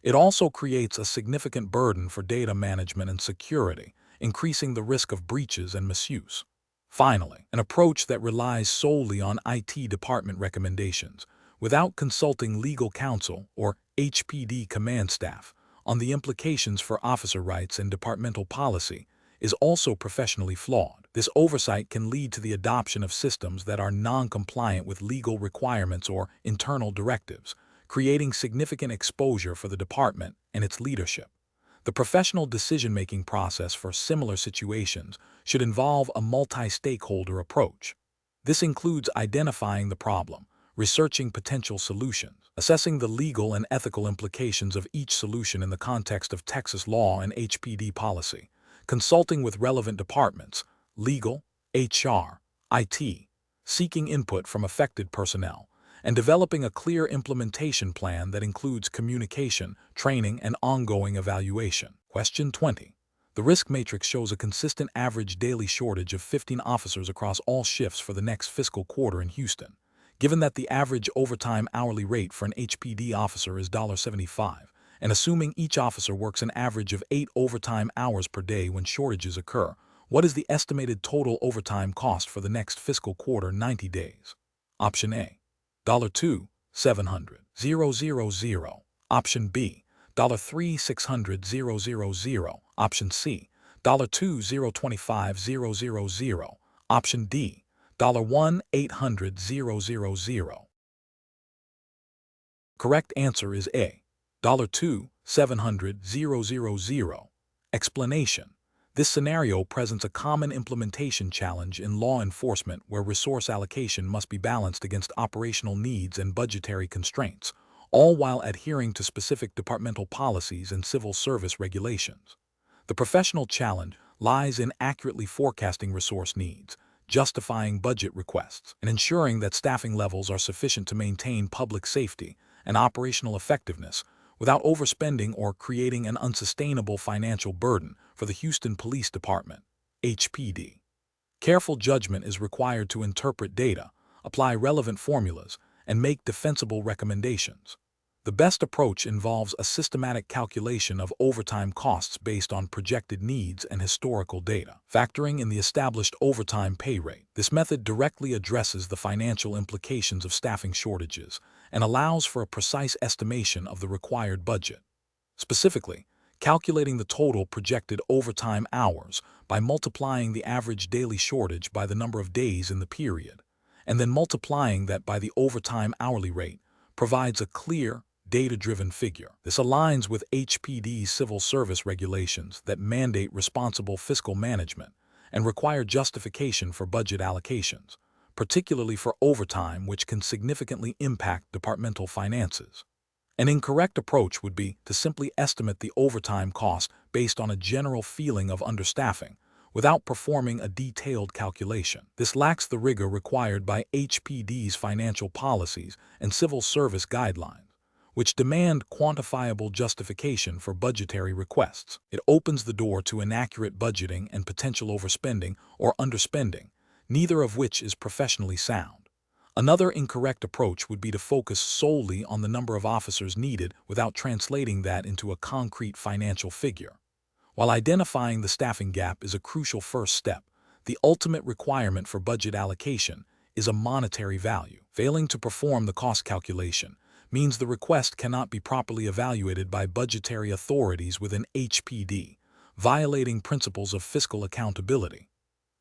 It also creates a significant burden for data management and security, increasing the risk of breaches and misuse. Finally, an approach that relies solely on IT department recommendations, without consulting legal counsel or HPD command staff on the implications for officer rights and departmental policy, is also professionally flawed. This oversight can lead to the adoption of systems that are non-compliant with legal requirements or internal directives, creating significant exposure for the department and its leadership. The professional decision-making process for similar situations should involve a multi-stakeholder approach. This includes identifying the problem, researching potential solutions, assessing the legal and ethical implications of each solution in the context of Texas law and HPD policy, consulting with relevant departments, legal, HR, IT, seeking input from affected personnel, and developing a clear implementation plan that includes communication, training, and ongoing evaluation. Question 20. The risk matrix shows a consistent average daily shortage of 15 officers across all shifts for the next fiscal quarter in Houston. Given that the average overtime hourly rate for an HPD officer is $75, and assuming each officer works an average of 8 overtime hours per day when shortages occur, what is the estimated total overtime cost for the next fiscal quarter 90 days? Option A, $2, $700,000. Option B, $3, $600,000. Option C, $2, $025,000. Option D, $1, $800,000. Correct answer is A, $2, $700,000. Explanation. This scenario presents a common implementation challenge in law enforcement where resource allocation must be balanced against operational needs and budgetary constraints, all while adhering to specific departmental policies and civil service regulations. The professional challenge lies in accurately forecasting resource needs, justifying budget requests, and ensuring that staffing levels are sufficient to maintain public safety and operational effectiveness without overspending or creating an unsustainable financial burden for the Houston Police Department, HPD. Careful judgment is required to interpret data, apply relevant formulas, and make defensible recommendations. The best approach involves a systematic calculation of overtime costs based on projected needs and historical data, factoring in the established overtime pay rate. This method directly addresses the financial implications of staffing shortages and allows for a precise estimation of the required budget. Specifically, calculating the total projected overtime hours by multiplying the average daily shortage by the number of days in the period, and then multiplying that by the overtime hourly rate, provides a clear, data-driven figure. This aligns with HPD's civil service regulations that mandate responsible fiscal management and require justification for budget allocations, particularly for overtime, which can significantly impact departmental finances. An incorrect approach would be to simply estimate the overtime cost based on a general feeling of understaffing, without performing a detailed calculation. This lacks the rigor required by HPD's financial policies and civil service guidelines, which demand quantifiable justification for budgetary requests. It opens the door to inaccurate budgeting and potential overspending or underspending, neither of which is professionally sound. Another incorrect approach would be to focus solely on the number of officers needed without translating that into a concrete financial figure. While identifying the staffing gap is a crucial first step, the ultimate requirement for budget allocation is a monetary value. Failing to perform the cost calculation means the request cannot be properly evaluated by budgetary authorities within HPD, violating principles of fiscal accountability.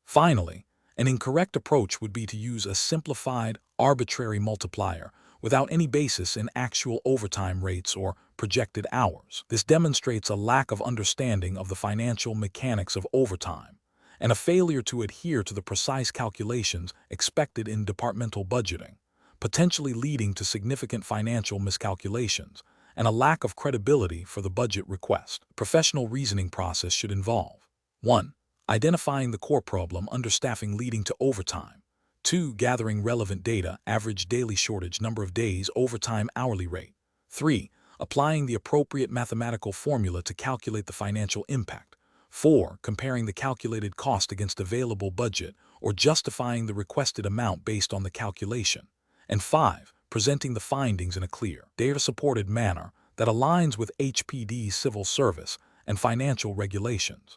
Finally, an incorrect approach would be to use a simplified, arbitrary multiplier without any basis in actual overtime rates or projected hours. This demonstrates a lack of understanding of the financial mechanics of overtime and a failure to adhere to the precise calculations expected in departmental budgeting, potentially leading to significant financial miscalculations and a lack of credibility for the budget request. The professional reasoning process should involve 1. Identifying the core problem, understaffing leading to overtime. 2. Gathering relevant data, average daily shortage, number of days, overtime hourly rate. 3. Applying the appropriate mathematical formula to calculate the financial impact. 4. Comparing the calculated cost against available budget or justifying the requested amount based on the calculation. And 5. Presenting the findings in a clear, data-supported manner that aligns with HPD civil service and financial regulations.